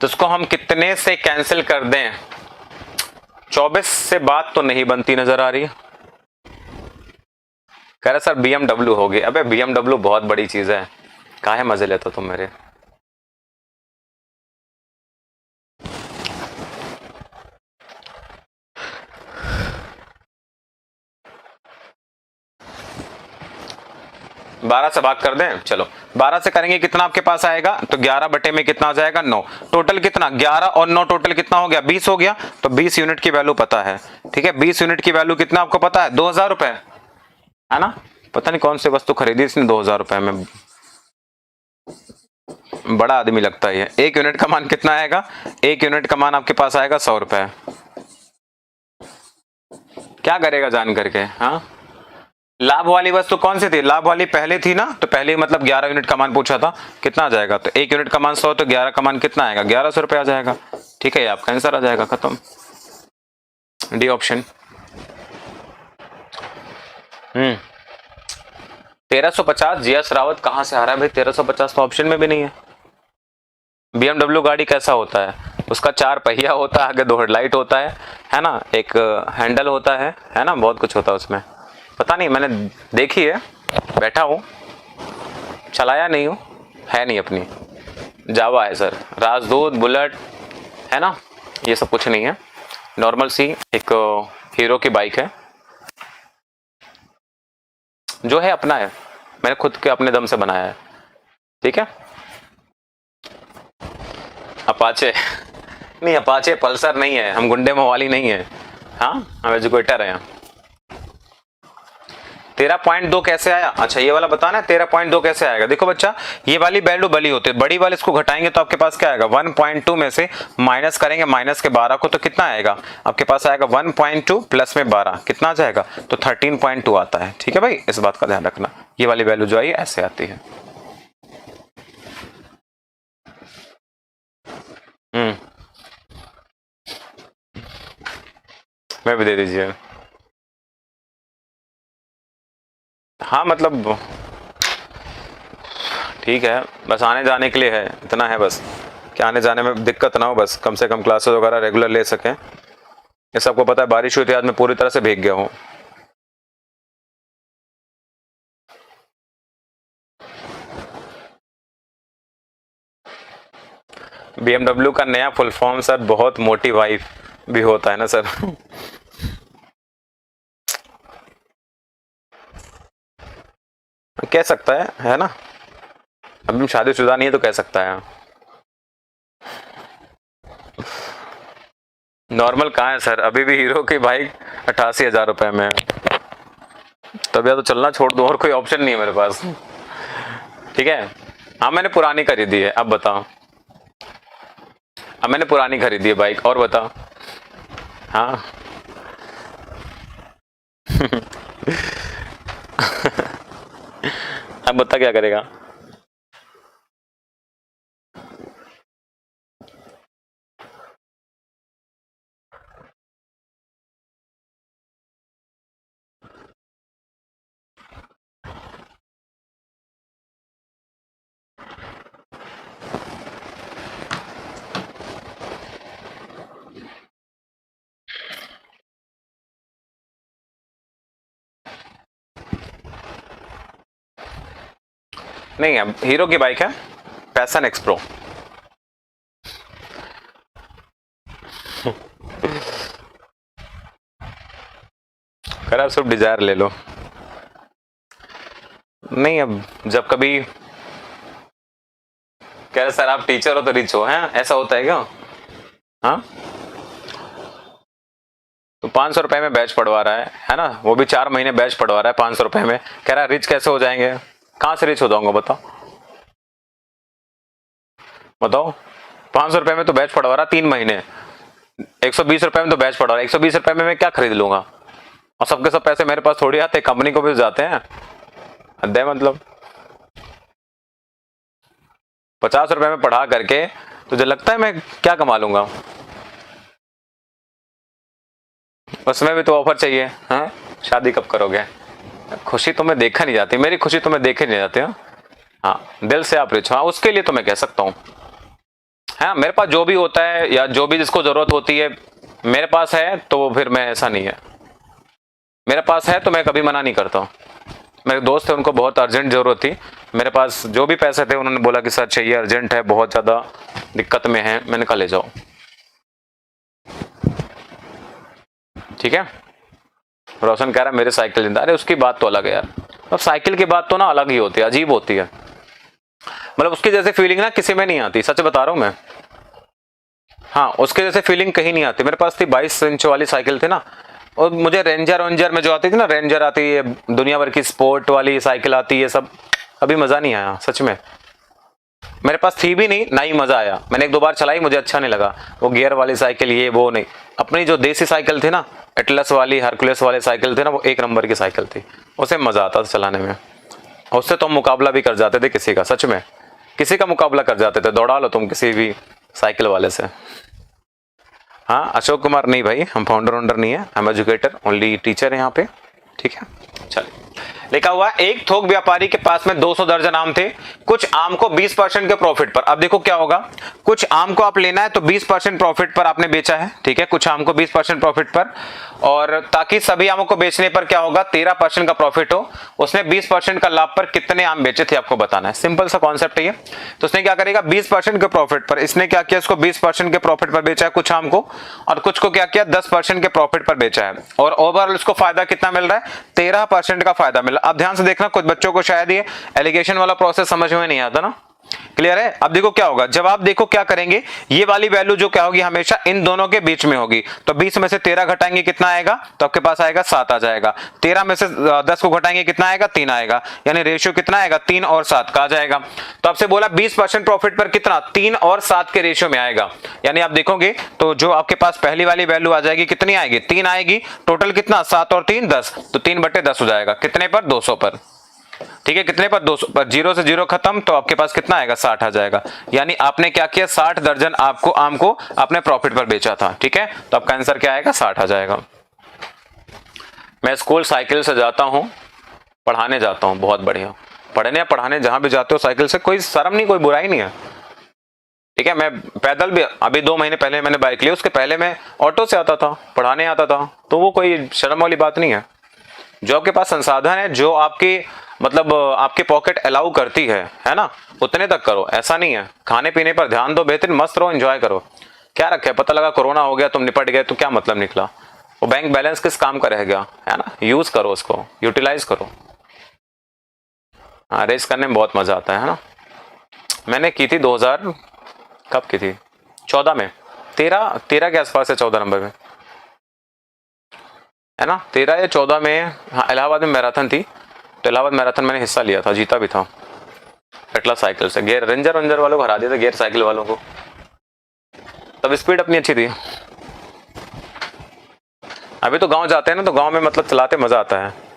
तो इसको हम कितने से कैंसिल कर दें, 24 से बात तो नहीं बनती नजर आ रही है। कह रहे सर BMW हो गई। अबे BMW बहुत बड़ी चीज है, काहे मजे लेते हो तुम मेरे। 12 से भाग कर दें, चलो 12 से करेंगे कितना आपके पास आएगा, तो 11 बटे में कितना आ जाएगा, 9। टोटल कितना, 11 और 9 टोटल कितना हो गया, 20 हो गया। तो 20 यूनिट की वैल्यू पता है। ठीक है, 20 यूनिट की वैल्यू कितना आपको पता है, 2000 रुपए है ना। पता नहीं कौन सी वस्तु खरीदी इसने 2000 रुपए में, बड़ा आदमी लगता है। 1 यूनिट का मान कितना आएगा, 1 यूनिट का मान आपके पास आएगा 100 रुपए। क्या करेगा जान करके, हाँ। लाभ वाली वस्तु कौन सी थी, लाभ वाली पहले थी ना, तो पहले मतलब 11 यूनिट का मान पूछा था, कितना आ जाएगा, तो 1 यूनिट का मान 100, तो 11 का मान कितना आएगा, 1100 रुपए आ जाएगा। ठीक है, आपका आंसर आ जाएगा, खत्म, डी ऑप्शन। 1350 जीएस रावत कहां से आ रहा है भाई, 1350 तो ऑप्शन में भी नहीं है। BMW गाड़ी कैसा होता है, उसका 4 पहिया होता है, आगे 2 हेडलाइट होता है ना, एक हैंडल होता है ना, बहुत कुछ होता है उसमें। पता नहीं, मैंने देखी है, बैठा हूँ, चलाया नहीं हूँ, है नहीं अपनी। जावा है सर, राजदूत, बुलेट है ना, ये सब कुछ नहीं है, नॉर्मल सी एक हीरो की बाइक है, जो है अपना है, मैंने खुद के अपने दम से बनाया है। ठीक है, अपाचे नहीं, अपाचे पल्सर नहीं है, हम गुंडे मवाली नहीं है, हाँ हम एजुकेटर हैं। 13.2 कैसे आया, अच्छा ये वाला बताना है 13.2 कैसे आएगा। देखो बच्चा, ये वाली वैल्यू बड़ी होती है, बड़ी वाले इसको घटाएंगे तो आपके पास क्या आएगा, 1.2 में से माइनस करेंगे माइनस के 12 को, तो कितना आएगा आपके पास आएगा 1.2 प्लस में 12 कितना आ जाएगा, तो 13.2 आता है। ठीक है भाई, इस बात का ध्यान रखना, ये वाली वैल्यू जो आई ऐसे आती है। मैं भी दे दीजिए। हाँ मतलब ठीक है, बस आने जाने के लिए है, इतना है बस, कि आने जाने में दिक्कत ना हो, बस कम से कम क्लासेस वगैरह रेगुलर ले सकें। ये सबको पता है, बारिश हुई थी आज मैं पूरी तरह से भीग गया हूँ। BMW का नया फुल फॉर्म सर बहुत मोटी वाइफ भी होता है ना सर। कह सकता है ना, अभी शादीशुदा नहीं है तो कह सकता है। नॉर्मल कहाँ है सर, अभी भी हीरो की बाइक 88,000 रुपए में है। तब या तो चलना छोड़ दो, और कोई ऑप्शन नहीं है मेरे पास। ठीक है, हाँ मैंने पुरानी खरीदी है, अब बताओ। अब मैंने पुरानी खरीदी है बाइक, और बताओ। हाँ अब बता क्या करेगा। नहीं, अब हीरो की बाइक है पैशन एक्स प्रो। करा सिर्फ डिजायर ले लो। नहीं, अब जब कभी कह रहे सर आप टीचर हो तो रिच हो, हैं ऐसा होता है क्या? हाँ, तो 500 रुपए में बैच पढ़वा रहा है ना, वो भी 4 महीने बैच पढ़वा रहा है 500 रुपए में, कह रहा है रिच कैसे हो जाएंगे? कहां से रिच हो जाऊंगा बताओ बताओ। 500 रुपए में तो बैच पढ़वा रहा 3 महीने, 120 रुपए में तो बैच पढ़वा रहा है, 120 रुपए में मैं क्या खरीद लूंगा? और सबके सब पैसे मेरे पास थोड़ी आते, कंपनी को भी जाते हैं। अध्याय मतलब 50 रुपए में पढ़ा करके तुझे लगता है मैं क्या कमा लूंगा? उसमें भी तो ऑफर चाहिए। हाँ, शादी कब करोगे? खुशी तुम्हें देखा नहीं जाती, मेरी खुशी तुम्हें देखे नहीं जाती। हाँ, दिल से आप रिच हो, हाँ उसके लिए तो मैं कह सकता हूँ। हाँ, मेरे पास जो भी होता है या जो भी जिसको जरूरत होती है मेरे पास है, तो फिर मैं ऐसा नहीं है, मेरे पास है तो मैं कभी मना नहीं करता हूँ। मेरे दोस्त थे, उनको बहुत अर्जेंट जरूरत थी, मेरे पास जो भी पैसे थे उन्होंने बोला कि सर चाहिए, अर्जेंट है, बहुत ज्यादा दिक्कत में है, मैंने कहा ले जाओ। ठीक है, रोशन कह रहा है मेरे साइकिल जिंदा, अरे उसकी बात तो अलग है यार। अब साइकिल की बात तो ना अलग ही होती है, अजीब होती है, मतलब उसकी जैसे फीलिंग ना किसी में नहीं आती, सच बता रहा हूं मैं। हाँ, उसके जैसे फीलिंग कहीं नहीं आती। मेरे पास थी 22 इंच वाली साइकिल थी ना, और मुझे रेंजर में जो आती थी ना, रेंजर आती है, दुनिया भर की स्पोर्ट वाली साइकिल आती है, सब कभी मजा नहीं आया सच में। मेरे पास थी भी नहीं, ना ही मजा आया, मैंने 1-2 बार चलाई, मुझे अच्छा नहीं लगा वो गियर वाली साइकिल, ये वो नहीं। अपनी जो देसी साइकिल थी ना, एटलस वाली, हरकुलस वाली साइकिल थी ना, वो 1 नंबर की साइकिल थी, उसे मजा आता था चलाने में। उससे तो हम मुकाबला भी कर जाते थे किसी का, सच में किसी का मुकाबला कर जाते थे, दौड़ा लो तुम किसी भी साइकिल वाले से। हाँ, अशोक कुमार नहीं भाई, हम फाउंडर वाउंडर नहीं है, हम एजुकेटर ओनली टीचर है यहाँ पे। ठीक है, चलिए लिखा हुआ एक थोक व्यापारी के पास में 200 दर्जन आम थे, कुछ आम को 20% के प्रॉफिट पर। अब देखो क्या होगा, कुछ आम को आप लेना है तो 20% प्रॉफिट पर आपने बेचा है, ठीक है, कुछ आम को 20% प्रॉफिट पर, और ताकि सभी आमों को बेचने पर क्या होगा 13% का प्रॉफिट हो। उसने 20% का लाभ पर कितने आम बेचे थे आपको बताना है, सिंपल सा कॉन्सेप्ट है ये। तो उसने क्या करेगा 20% के प्रॉफिट पर, इसने क्या किया, इसको 20% के प्रॉफिट पर बेचा है कुछ आम को, और कुछ को क्या किया 10% के प्रॉफिट पर बेचा है, और ओवरऑल इसको फायदा कितना मिल रहा है 13% का फायदा मिल रहा है। अब ध्यान से देखना, कुछ बच्चों को शायद ये एलिगेशन वाला प्रोसेस समझ में नहीं आता ना, क्लियर है? अब देखो क्या होगा, जब आप देखो क्या करेंगे, ये वाली वैल्यू जो क्या होगी हमेशा इन दोनों के बीच में होगी, तो 20 में से 13 घटाएंगे कितना आएगा, तो आपके पास आएगा 7 आ जाएगा। 13 में से 10 को घटाएंगे कितना आएगा 3 आएगा, यानी रेशियो कितना आएगा 3 और 7 का आ जाएगा। तो आपसे बोला 20% प्रॉफिट पर कितना 3 और 7 के रेशियो में आएगा, यानी आप देखोगे तो जो आपके पास पहली वाली वैल्यू आ जाएगी कितनी आएगी 3 आएगी, टोटल कितना 7 और 3 10, तो 3/10 हो जाएगा, कितने पर 200 पर, ठीक है, कितने पर 200 पर, 0 से 0 खत्म, तो आपके पास कितना आएगा 60 आ जाएगा। यानी आपने क्या किया 60 दर्जन आपको आम को आपने प्रॉफिट पर बेचा था, ठीक है, तो आपका आंसर क्या आएगा 60 आ जाएगा। मैं स्कूल साइकिल से जाता हूं, पढ़ाने जाता हूं, बहुत बढ़िया, पढ़ने पढ़ाने जहां भी जाते हो साइकिल से, कोई शर्म नहीं, कोई बुराई नहीं है, ठीक है। मैं पैदल भी, अभी 2 महीने पहले मैंने बाइक ली, उसके पहले मैं ऑटो से आता था, पढ़ाने आता था, तो वो कोई शर्म वाली बात नहीं है। जो आपके पास संसाधन है, जो आपकी मतलब आपकी पॉकेट अलाउ करती है ना, उतने तक करो। ऐसा नहीं है, खाने पीने पर ध्यान दो, बेहतरीन मस्त रहो, एंजॉय करो। क्या रखा है, पता लगा कोरोना हो गया तुम निपट गए तो क्या मतलब निकला? वो बैंक बैलेंस किस काम का रह गया, है ना? यूज करो उसको, यूटिलाइज करो। हाँ, रेस करने में बहुत मजा आता है ना। मैंने की थी 2000 कब की थी, 14 में, 13 के आसपास है, 14 नंबर में, है ना, 13 या 14 में। हाँ, इलाहाबाद में मैराथन थी, तो इलाहाबाद मैराथन मैंने हिस्सा लिया था, जीता भी था। एटलस साइकिल से गियर रेंजर वेंजर वालों को हरा दिया था, गियर साइकिल वालों को। तब स्पीड अपनी अच्छी थी। अभी तो गांव जाते हैं ना, तो गांव में मतलब चलाते मजा आता है।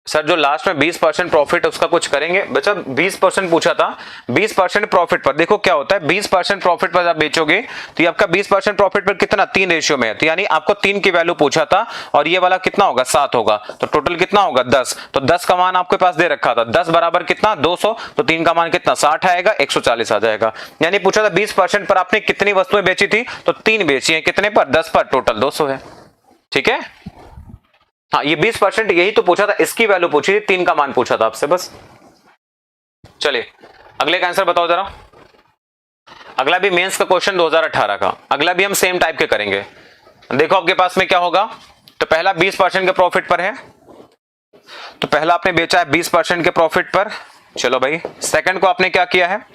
सर जो लास्ट में 20% प्रॉफिट है उसका कुछ करेंगे बच्चा? 20% पूछा था, 20% प्रॉफिट पर। देखो क्या होता है, 20% प्रॉफिट पर आप बेचोगे तो ये आपका 20% प्रॉफिट पर कितना, 3 रेशियो में है, तो यानी आपको 3 की वैल्यू पूछा था, और ये वाला कितना होगा, 7 होगा, तो टोटल कितना होगा, 10। तो 10 का मान आपके पास दे रखा था, 10 बराबर कितना, 200, तो 3 का मान कितना, 60 आएगा, 140 आ जाएगा। यानी पूछा था 20% पर आपने कितनी वस्तुएं बेची थी, तो 3 बेची है, कितने पर, 10 पर, टोटल 200 है। ठीक है, हाँ, ये 20% यही तो पूछा था, इसकी वैल्यू पूछी थी, 3 का मान पूछा था आपसे बस। चलिए अगले का आंसर बताओ जरा। अगला भी मेंस का क्वेश्चन 2018 का, अगला भी हम सेम टाइप के करेंगे। देखो आपके पास में क्या होगा, तो पहला 20% के प्रॉफिट पर है, तो पहला आपने बेचा है 20% के प्रॉफिट पर। चलो भाई, सेकंड को आपने क्या किया है,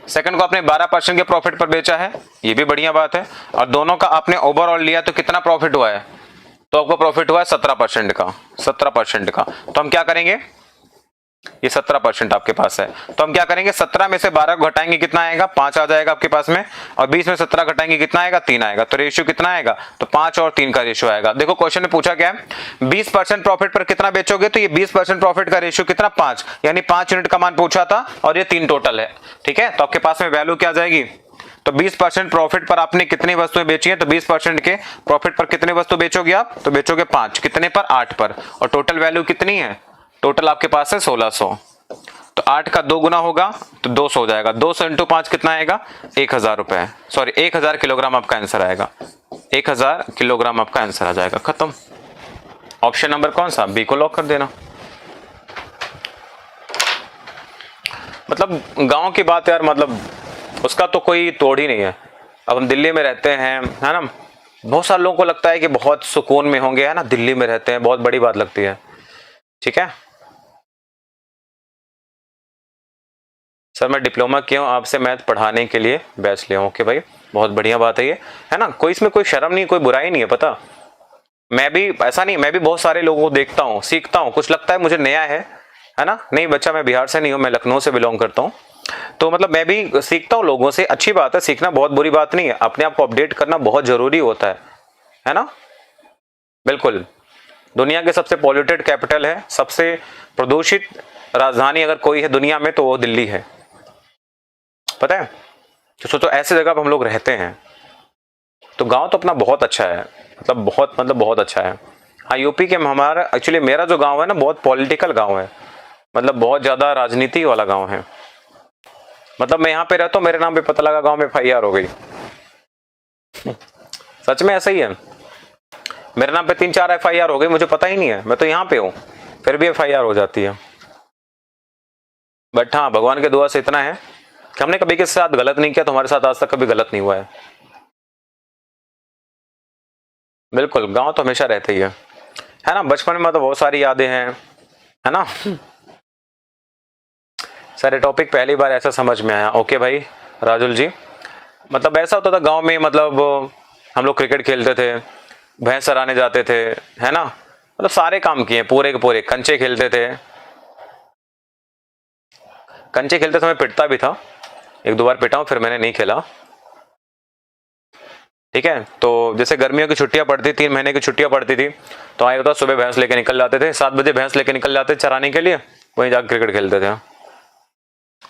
सेकंड को आपने 12% के प्रॉफिट पर बेचा है, ये भी बढ़िया बात है। और दोनों का आपने ओवरऑल लिया तो कितना प्रॉफिट हुआ है, तो आपको प्रॉफिट हुआ है 17% का, 17% का। तो हम क्या करेंगे, ये 17% आपके पास है, तो हम क्या करेंगे, 17 में से 12 को घटाएंगे, कितना आएगा, 5 आ जाएगा आपके पास में, और 20 में 17 घटाएंगे, कितना आएगा, 3 आएगा। तो रेशियो कितना आएगा, तो 5 और 3 का रेशियो आएगा। देखो क्वेश्चन में पूछा क्या है, 20% प्रॉफिट पर कितना बेचोगे, तो ये 20% प्रॉफिट का रेशियो कितना, 5, यानी 5 यूनिट का मान पूछा था, और ये 3 टोटल है। ठीक है, तो आपके पास में वैल्यू क्या आ जाएगी, तो 20% प्रॉफिट पर आपने कितनी वस्तुएं बेची है, तो 20% के प्रॉफिट पर कितने वस्तु बेचोगे आप, तो बेचोगे 5, कितने पर, 8 पर, और टोटल वैल्यू कितनी है, टोटल आपके पास है 1600। तो 8 का 2 गुना होगा तो 200 हो जाएगा, 200 इंटू 5 कितना आएगा, 1000 रुपए, सॉरी 1000 किलोग्राम आपका आंसर आएगा, 1000 किलोग्राम आपका आंसर आ जाएगा, खत्म। ऑप्शन नंबर कौन सा, बी को लॉक कर देना। मतलब गांव की बात यार, मतलब उसका तो कोई तोड़ ही नहीं है। अब हम दिल्ली में रहते हैं, है ना, बहुत सारे लोगों को लगता है कि बहुत सुकून में होंगे, है ना, दिल्ली में रहते हैं, बहुत बड़ी बात लगती है। ठीक है सर, मैं डिप्लोमा किया हूँ, आपसे मैथ पढ़ाने के लिए बैच लिया हूँ। ओके भाई, बहुत बढ़िया बात है ये, है ना, कोई इसमें कोई शर्म नहीं, कोई बुराई नहीं है। पता, मैं भी ऐसा नहीं, मैं भी बहुत सारे लोगों को देखता हूँ, सीखता हूँ, कुछ लगता है मुझे नया है ना, नहीं बच्चा, मैं बिहार से नहीं हूँ, मैं लखनऊ से बिलोंग करता हूँ, तो मतलब मैं भी सीखता हूँ लोगों से, अच्छी बात है, सीखना बहुत बुरी बात नहीं है, अपने आप को अपडेट करना बहुत जरूरी होता है ना, बिल्कुल। दुनिया के सबसे पॉल्यूटेड कैपिटल है, सबसे प्रदूषित राजधानी अगर कोई है दुनिया में तो वो दिल्ली है, पता है। तो सोचो ऐसे जगह पर हम लोग रहते हैं, तो गांव तो अपना बहुत अच्छा है, मतलब बहुत अच्छा है। हाँ, यूपी के हमारा एक्चुअली मेरा जो गांव है ना, बहुत पॉलिटिकल गांव है, मतलब बहुत ज्यादा राजनीति वाला गांव है। मतलब मैं यहाँ पे रहता हूँ, मेरे नाम पे पता लगा गांव में FIR हो गई, सच में ऐसा ही है, मेरे नाम पे 3-4 FIR हो गई, मुझे पता ही नहीं है, मैं तो यहाँ पे हूँ, फिर भी FIR हो जाती है। बट हाँ, भगवान के दुआ से इतना है कि हमने कभी किसी साथ गलत नहीं किया, तो हमारे साथ आज तक कभी गलत नहीं हुआ है। बिल्कुल, गांव तो हमेशा रहते ही है ना। बचपन में तो बहुत सारी यादें हैं, है ना। सर ये टॉपिक पहली बार ऐसा समझ में आया। ओके भाई राजुल जी, मतलब ऐसा होता था गांव में, मतलब हम लोग क्रिकेट खेलते थे, भैंस चराने जाते थे, है ना, मतलब सारे काम किए पूरे के पूरे, कंचे खेलते थे, कंचे खेलते समय पिटता भी था, 1-2 बार पिटा हूं, फिर मैंने नहीं खेला। ठीक है, तो जैसे गर्मियों की छुट्टियां पड़ती, 3 महीने की छुट्टियां पड़ती थी, तो आए होता सुबह भैंस लेके निकल जाते थे, 7 बजे भैंस लेके निकल जाते चराने के लिए, वहीं जाकर क्रिकेट खेलते थे।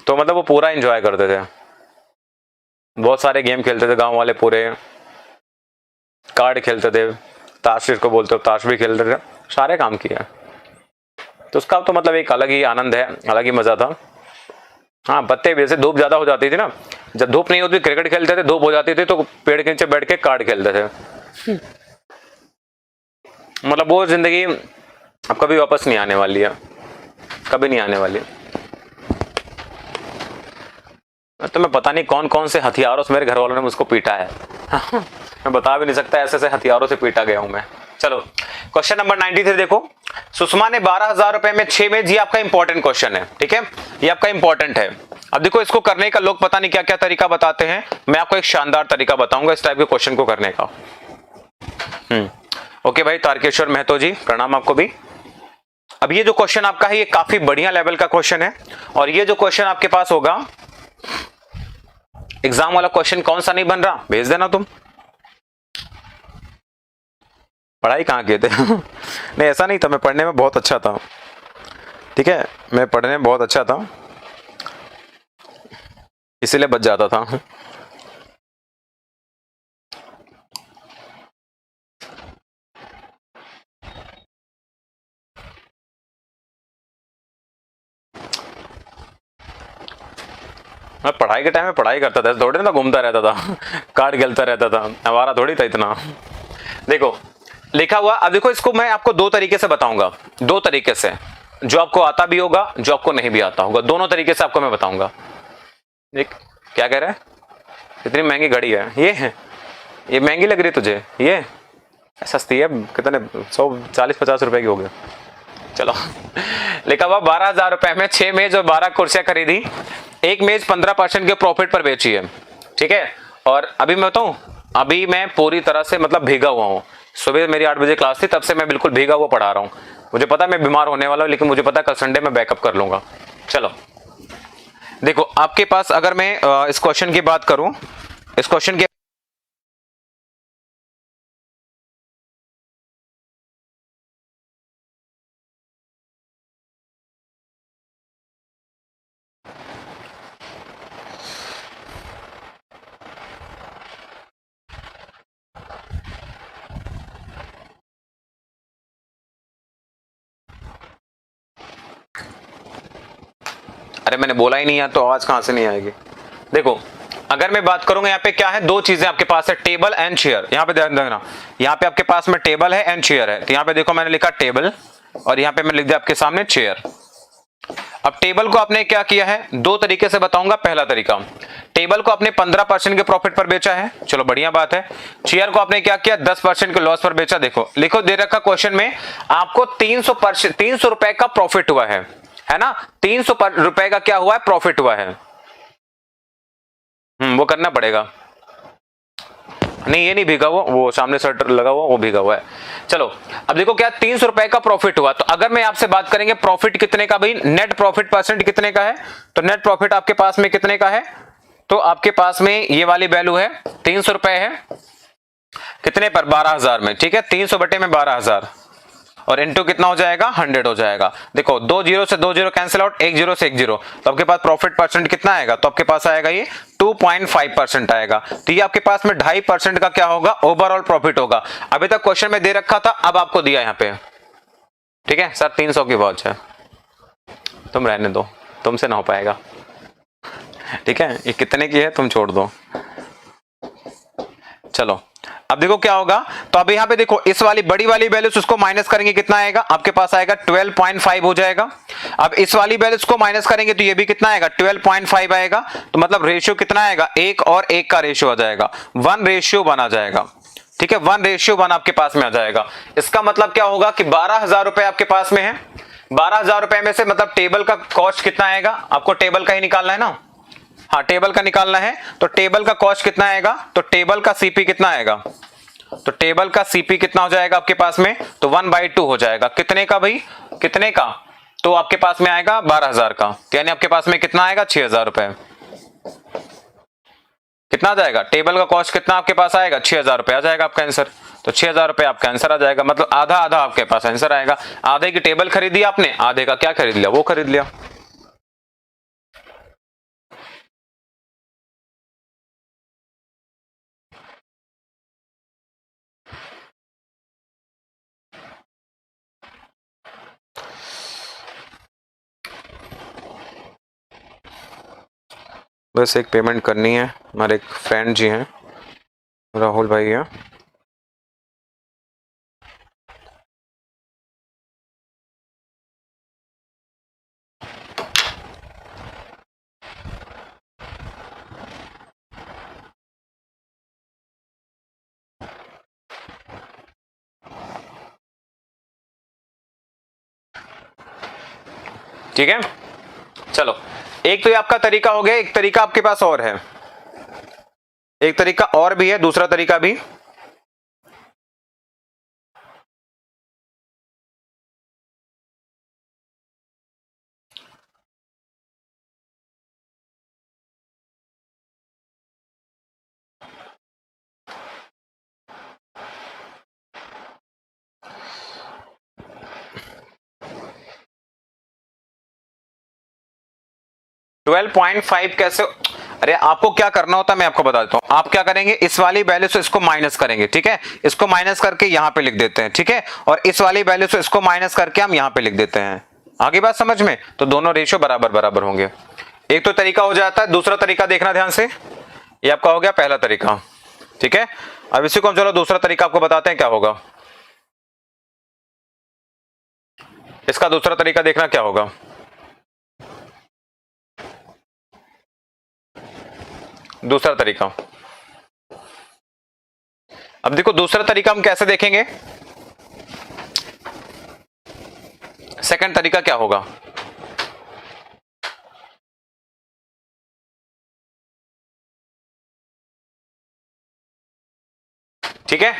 तो मतलब वो पूरा एंजॉय करते थे, बहुत सारे गेम खेलते थे गांव वाले पूरे, कार्ड खेलते थे, ताश जिसको बोलते हो, ताश भी खेलते थे, सारे काम किया। तो उसका तो मतलब एक अलग ही आनंद है, अलग ही मजा था। हाँ, पत्ते भी, जैसे धूप ज्यादा हो जाती थी ना, जब धूप नहीं होती क्रिकेट खेलते थे, धूप हो जाती थी तो पेड़ के नीचे बैठ के कार्ड खेलते थे। मतलब वो जिंदगी अब कभी वापस नहीं आने वाली है, कभी नहीं आने वाली। तो मैं पता नहीं कौन कौन से हथियारों से मेरे घर वालों ने मुझको पीटा है मैं बता भी नहीं सकता, ऐसे ऐसे हथियारों से पीटा गया हूं मैं। चलो क्वेश्चन नंबर 93 देखो। सुषमा ने 12,000 रुपए में 6 मेज, ये आपका इंपॉर्टेंट क्वेश्चन है, ठीक है, ये आपका इंपॉर्टेंट है। अब देखो इसको करने का लोग पता नहीं क्या क्या तरीका बताते हैं, मैं आपको एक शानदार तरीका बताऊंगा इस टाइप के क्वेश्चन को करने का। ओके भाई, तारकेश्वर महतो जी प्रणाम आपको भी। अब ये जो क्वेश्चन आपका है ये काफी बढ़िया लेवल का क्वेश्चन है, और ये जो क्वेश्चन आपके पास होगा, एग्जाम वाला क्वेश्चन कौन सा नहीं बन रहा भेज देना तुम। पढ़ाई कहाँ किए थे नहीं ऐसा नहीं था, मैं पढ़ने में बहुत अच्छा था, ठीक है, मैं पढ़ने में बहुत अच्छा था, इसीलिए बच जाता था मैं पढ़ाई के टाइम में पढ़ाई करता था, थोड़ी ना घूमता रहता था कार्ड खेलता रहता था, हमारा थोड़ी था इतना। देखो लिखा हुआ, अब देखो इसको मैं आपको दो तरीके से बताऊंगा, दो तरीके से, जो आपको आता भी होगा जो आपको नहीं भी आता होगा, दोनों तरीके से आपको मैं बताऊंगा। देख क्या कह रहा है, इतनी महंगी घड़ी है ये महंगी लग रही तुझे, ये सस्ती है, कितने 140-50 रुपए की हो गया। चलो लिखा हुआ 12,000 रुपए में 6 मेज और 12 कुर्सियां खरीदी, एक मेज 15% के प्रॉफिट पर बेची है, ठीक है। और अभी मैं बताऊं, अभी मैं पूरी तरह से मतलब भीगा हुआ हूं, सुबह मेरी 8 बजे क्लास थी, तब से मैं बिल्कुल भीगा हुआ पढ़ा रहा हूं, मुझे पता मैं बीमार होने वाला हूं, लेकिन मुझे पता कल संडे में बैकअप कर लूंगा। चलो देखो आपके पास अगर मैं इस क्वेश्चन की बात करूं, इस क्वेश्चन की अरे मैंने बोला ही नहीं यार, तो आवाज कहां से नहीं आएगी। देखो अगर मैं बात करूंगा, यहाँ पे क्या है, दो चीजें आपके पास है, टेबल एंड चेयर। यहाँ पे ध्यान देना, यहाँ पे आपके पास में टेबल है एंड चेयर है, तो यहाँ पे देखो मैंने लिखा टेबल, और यहाँ पे मैंने लिख दिया आपके सामने चेयर। अब टेबल को आपने क्या किया है, दो तरीके से बताऊंगा। पहला तरीका, टेबल को आपने 15% के प्रॉफिट पर बेचा है, चलो बढ़िया बात है। चेयर को आपने क्या किया, 10% के लॉस पर बेचा। देखो लिखो दे रखा क्वेश्चन में, आपको 300 रुपए का प्रॉफिट हुआ है ना, 300 रुपए का क्या हुआ है, प्रॉफिट हुआ है। वो करना पड़ेगा, नहीं ये नहीं भीगा हुआ, वो सामने शटर लगा हुआ वो भीगा हुआ है। चलो अब देखो क्या, 300 रुपए का प्रॉफिट हुआ, तो अगर मैं आपसे बात करेंगे प्रॉफिट कितने का भाई, नेट प्रॉफिट परसेंट कितने का है, तो नेट प्रॉफिट आपके पास में कितने का है, तो आपके पास में ये वाली वैल्यू है 300 रुपए है, कितने पर, 12,000 में, ठीक है, 300 बटे में 12,000, और इनटू कितना हो जाएगा, 100 हो जाएगा। देखो 2 जीरो से 2 जीरो कैंसिल आउट, 1 जीरो से 1 जीरो, तो आपके पास प्रॉफिट परसेंट कितना आएगा, तो आपके पास आएगा ये 2.5% आएगा। तो ये आपके पास में 2.5% का क्या होगा, ओवरऑल प्रॉफिट होगा। अभी तक क्वेश्चन में दे रखा था, अब आपको दिया यहाँ पे, ठीक है सर 300 की वॉच है, तुम रहने दो, तुमसे ना हो पाएगा, ठीक है, ये कितने की है तुम छोड़ दो। चलो अब देखो क्या होगा, तो अब यहाँ पे देखो इस वाली बड़ी वाली वैल्यूज उसको माइनस करेंगे, कितना आएगा आपके पास आएगा 12.5 हो जाएगा। अब इस वाली वैल्यूज को माइनस करेंगे तो ये भी कितना आएगा, 12.5 आएगा। तो मतलब रेशियो कितना आएगा, 1 और 1 का रेशियो आ जाएगा, 1:1 आ जाएगा, ठीक है, 1:1 आपके पास में आ जाएगा। इसका मतलब क्या होगा कि 12,000 रुपए आपके पास में है, 12,000 रुपए में से मतलब टेबल का कॉस्ट कितना आएगा, आपको टेबल का ही निकालना है ना, हाँ टेबल का निकालना है, तो टेबल का कॉस्ट कितना आएगा, तो टेबल का सीपी कितना आएगा, तो टेबल का सीपी कितना हो जाएगा आपके पास में, तो 1/2 हो जाएगा, कितने का भाई, कितने का, तो आपके पास में आएगा 12,000 का, यानी आपके पास में कितना आएगा, 6,000 रुपए, कितना आ जाएगा, टेबल का कॉस्ट कितना आपके पास आएगा, 6,000 रुपए आ जाएगा आपका आंसर। तो 6,000 रुपए आपका आंसर आ जाएगा, मतलब आधा आधा आपके पास आंसर आएगा, आधे की टेबल खरीदी आपने, आधे का क्या खरीद लिया, वो खरीद लिया। बस एक पेमेंट करनी है, हमारे एक फ्रेंड जी हैं, राहुल भाई हैं, ठीक है, चलो एक तो ये आपका तरीका हो गया, एक तरीका आपके पास और है, एक तरीका और भी है, दूसरा तरीका भी। ट्वेल्व पॉइंट फाइव कैसे? अरे आपको क्या करना होता है मैं आपको बता देता हूं। आप क्या करेंगे, इस वाली वैल्यू से इसको माइनस करेंगे, ठीक है, इसको माइनस करके यहां पे लिख देते हैं, ठीक है, और इस वाली वैल्यू से इसको माइनस करके हम यहां पे लिख देते हैं। आगे बात समझ में? तो दोनों रेशियो बराबर बराबर होंगे। एक तो तरीका हो जाता है, दूसरा तरीका देखना ध्यान से, ये आपका हो गया पहला तरीका, ठीक है। अब इसी को हम चलो दूसरा तरीका आपको बताते हैं क्या होगा। इसका दूसरा तरीका देखना क्या होगा। दूसरा तरीका, अब देखो दूसरा तरीका हम कैसे देखेंगे। सेकंड तरीका क्या होगा, ठीक है।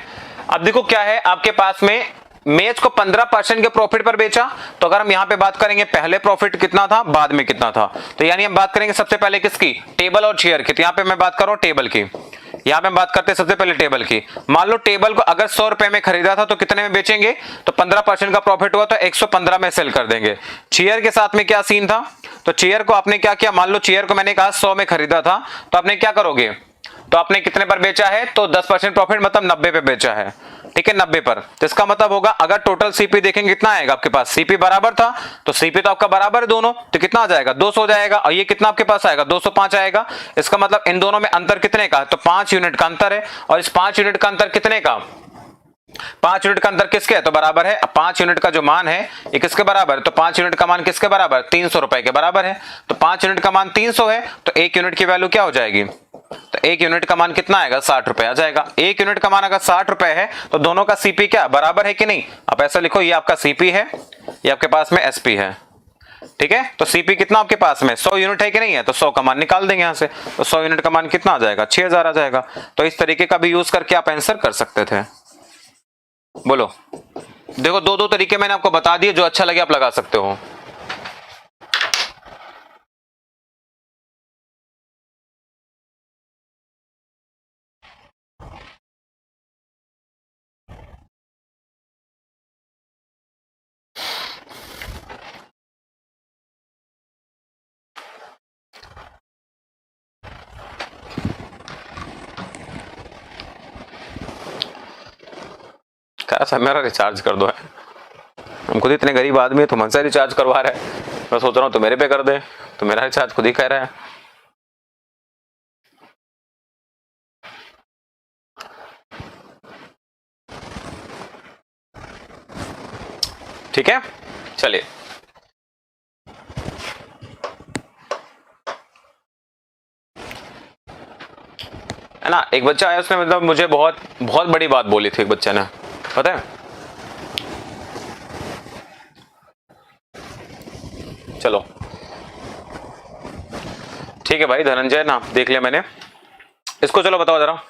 अब देखो क्या है आपके पास में, मेज को 15% के प्रॉफिट पर बेचा, तो अगर हम यहां पे बात करेंगे पहले प्रॉफिट कितना था, बाद में कितना था, तो यानी हम बात करेंगे सबसे पहले किसकी, टेबल और चेयर की। तो यहां पे मैं बात कर रहा हूं टेबल की, यहां पे हम बात करते हैं सबसे पहले टेबल की। मान लो टेबल को अगर 100 रुपए में खरीदा था तो कितने में बेचेंगे, तो 15% का प्रॉफिट हुआ तो 115 में सेल कर देंगे। चेयर के साथ में क्या सीन था, तो चेयर को आपने क्या किया, मान लो चेयर को मैंने कहा 100 में खरीदा था, तो आपने क्या करोगे, तो आपने कितने पर बेचा है, तो 10% प्रॉफिट मतलब 90 पे बेचा है, ठीक है, 90 पर। तो इसका मतलब होगा अगर टोटल सीपी देखेंगे कितना आएगा आपके पास, सीपी बराबर था तो सीपी तो आपका बराबर है दोनों, तो कितना आ जाएगा 200 हो जाएगा, और ये कितना आपके पास आएगा 205 आएगा। इसका मतलब इन दोनों में अंतर कितने का, तो 5 यूनिट का अंतर है, और इस 5 यूनिट का अंतर कितने का, 5 यूनिट का अंतर किसके है, तो बराबर है। अब 5 यूनिट का जो मान है ये किसके बराबर है, तो 5 यूनिट का मान किसके बराबर, 300 रुपए के बराबर है। तो 5 यूनिट का मान 300 है, तो 1 यूनिट की वैल्यू क्या हो जाएगी, तो 1 यूनिट का मान कितना आएगा, 60 रुपए आ जाएगा। 1 यूनिट का मान अगर 60 रुपए है तो दोनों का सीपी क्या बराबर है कि नहीं। आप ऐसा लिखो, ये आपका सीपी है, ये आपके पास में एसपी है, ठीक है। तो सीपी कितना आपके पास में 100 यूनिट है कि नहीं है, तो 100 का मान निकाल देंगे यहां से, तो 100 यूनिट का मान कितना आ जाएगा, 6000 आ जाएगा। तो इस तरीके का भी यूज करके आप आंसर कर सकते थे। बोलो, देखो दो दो तरीके मैंने आपको बता दिए, जो अच्छा लगे आप लगा सकते हो। क्या सर मेरा रिचार्ज कर दो है, हम खुद इतने गरीब आदमी है, तुम हमसे रिचार्ज करवा रहे हैं, मैं सोच रहा हूँ तो मेरे पे कर दे, तो मेरा रिचार्ज खुद ही कह रहा है। ठीक है, चलिए है ना। एक बच्चा आया, उसने मतलब मुझे बहुत बहुत बड़ी बात बोली थी, एक बच्चे ने, पता है। चलो ठीक है भाई, धनंजय ना देख लिया मैंने इसको, चलो बताओ जरा।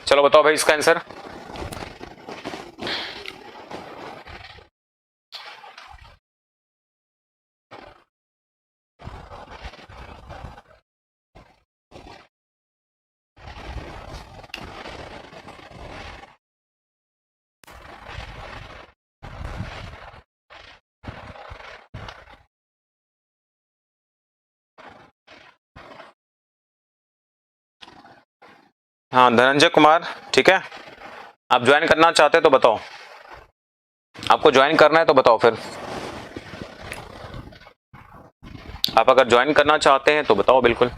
चलो बताओ भाई इसका आंसर। हाँ धनंजय कुमार, ठीक है, आप ज्वाइन करना चाहते हैं तो बताओ, आपको ज्वाइन करना है तो बताओ फिर। आप अगर ज्वाइन करना चाहते हैं तो बताओ बिल्कुल।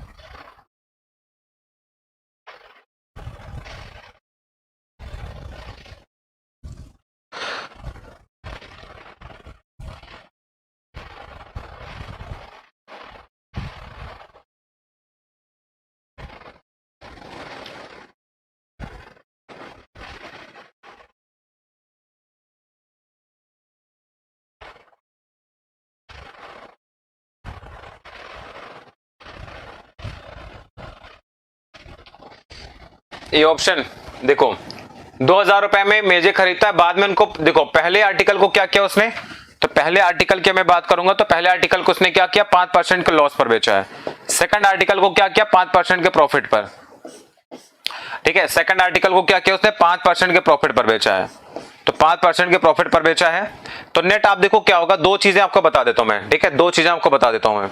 ये ऑप्शन देखो, 2000 रुपए में मेजे खरीदता है, बाद में उनको देखो पहले आर्टिकल को क्या किया उसने, तो पहले आर्टिकल की मैं बात करूंगा तो पहले आर्टिकल को उसने क्या किया, 5% के लॉस पर बेचा है। सेकंड आर्टिकल को क्या किया, 5% के प्रॉफिट पर। ठीक है, सेकंड आर्टिकल को क्या किया उसने, 5% के प्रॉफिट पर बेचा है। तो 5% के प्रॉफिट पर बेचा है, तो नेट आप देखो क्या होगा, दो चीजें आपको बता देता हूं मैं। ठीक है, दो चीजें आपको बता देता हूं मैं।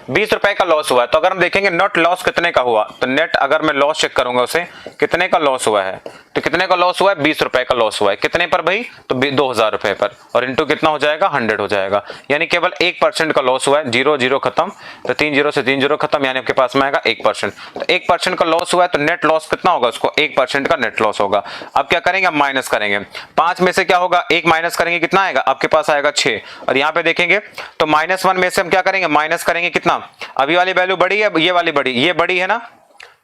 20 रुपए का लॉस हुआ है, तो अगर हम देखेंगे नेट लॉस कितने का हुआ, तो नेट अगर मैं लॉस चेक करूंगा उसे कितने का लॉस हुआ है, तो कितने का लॉस हुआ है, 20 रुपए का लॉस हुआ है। कितने पर भाई, तो 2000 रुपए पर, और इंटू कितना हो जाएगा, 100 हो जाएगा। यानी केवल 1% का लॉस हुआ है, 0 0 खत्म, तो 3 0 से 3 0 खत्म, यानी आपके पास में आएगा 1%। तो 1% का लॉस हुआ है, तो नेट लॉस कितना होगा, उसको 1% का नेट लॉस होगा। अब क्या करेंगे, अब माइनस करेंगे, 5 में से क्या होगा, 1 माइनस करेंगे, कितना आएगा आपके पास, आएगा 6। और यहाँ पे देखेंगे तो -1 में से हम क्या करेंगे, माइनस करेंगे कितना, अभी वाली वैल्यू बड़ी है, ये वाली बड़ी, ये बड़ी है ना,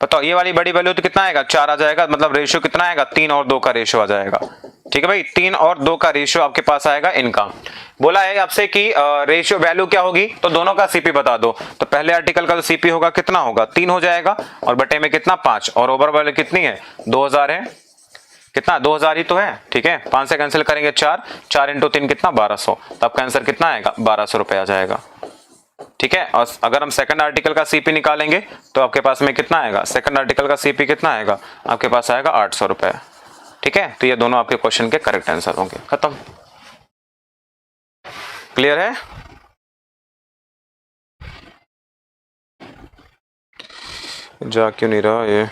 बताओ ये वाली बड़ी वैल्यू तो कितना आएगा, 4 आ जाएगा, मतलब रेशियो कितना आएगा, 3 और 2 का रेशियो आ जाएगा। ठीक है भाई, 3 और 2 का रेशियो आपके पास आएगा इनका। बोला है आपसे कि रेशियो वैल्यू क्या होगी, तो दोनों का सीपी बता दो। तो पहले आर्टिकल का जो सीपी होगा कितना होगा, 3 हो जाएगा, और बटे में कितना 5, और ओवर वैल्यू कितनी है, 2000 है, कितना 2000 ही तो है। ठीक है, 5 से कैंसिल करेंगे 4, 4 इंटू 3 कितना 1200, तो आपका आंसर कितना आएगा, 1200 रुपए आ जाएगा। ठीक है, और अगर हम सेकंड आर्टिकल का सीपी निकालेंगे तो आपके पास में कितना आएगा, सेकंड आर्टिकल का सीपी कितना आएगा, आपके पास आएगा 800 रुपए। ठीक है, तो ये दोनों आपके क्वेश्चन के करेक्ट आंसर होंगे। खत्म, क्लियर है। जा क्यों नहीं रहा ये,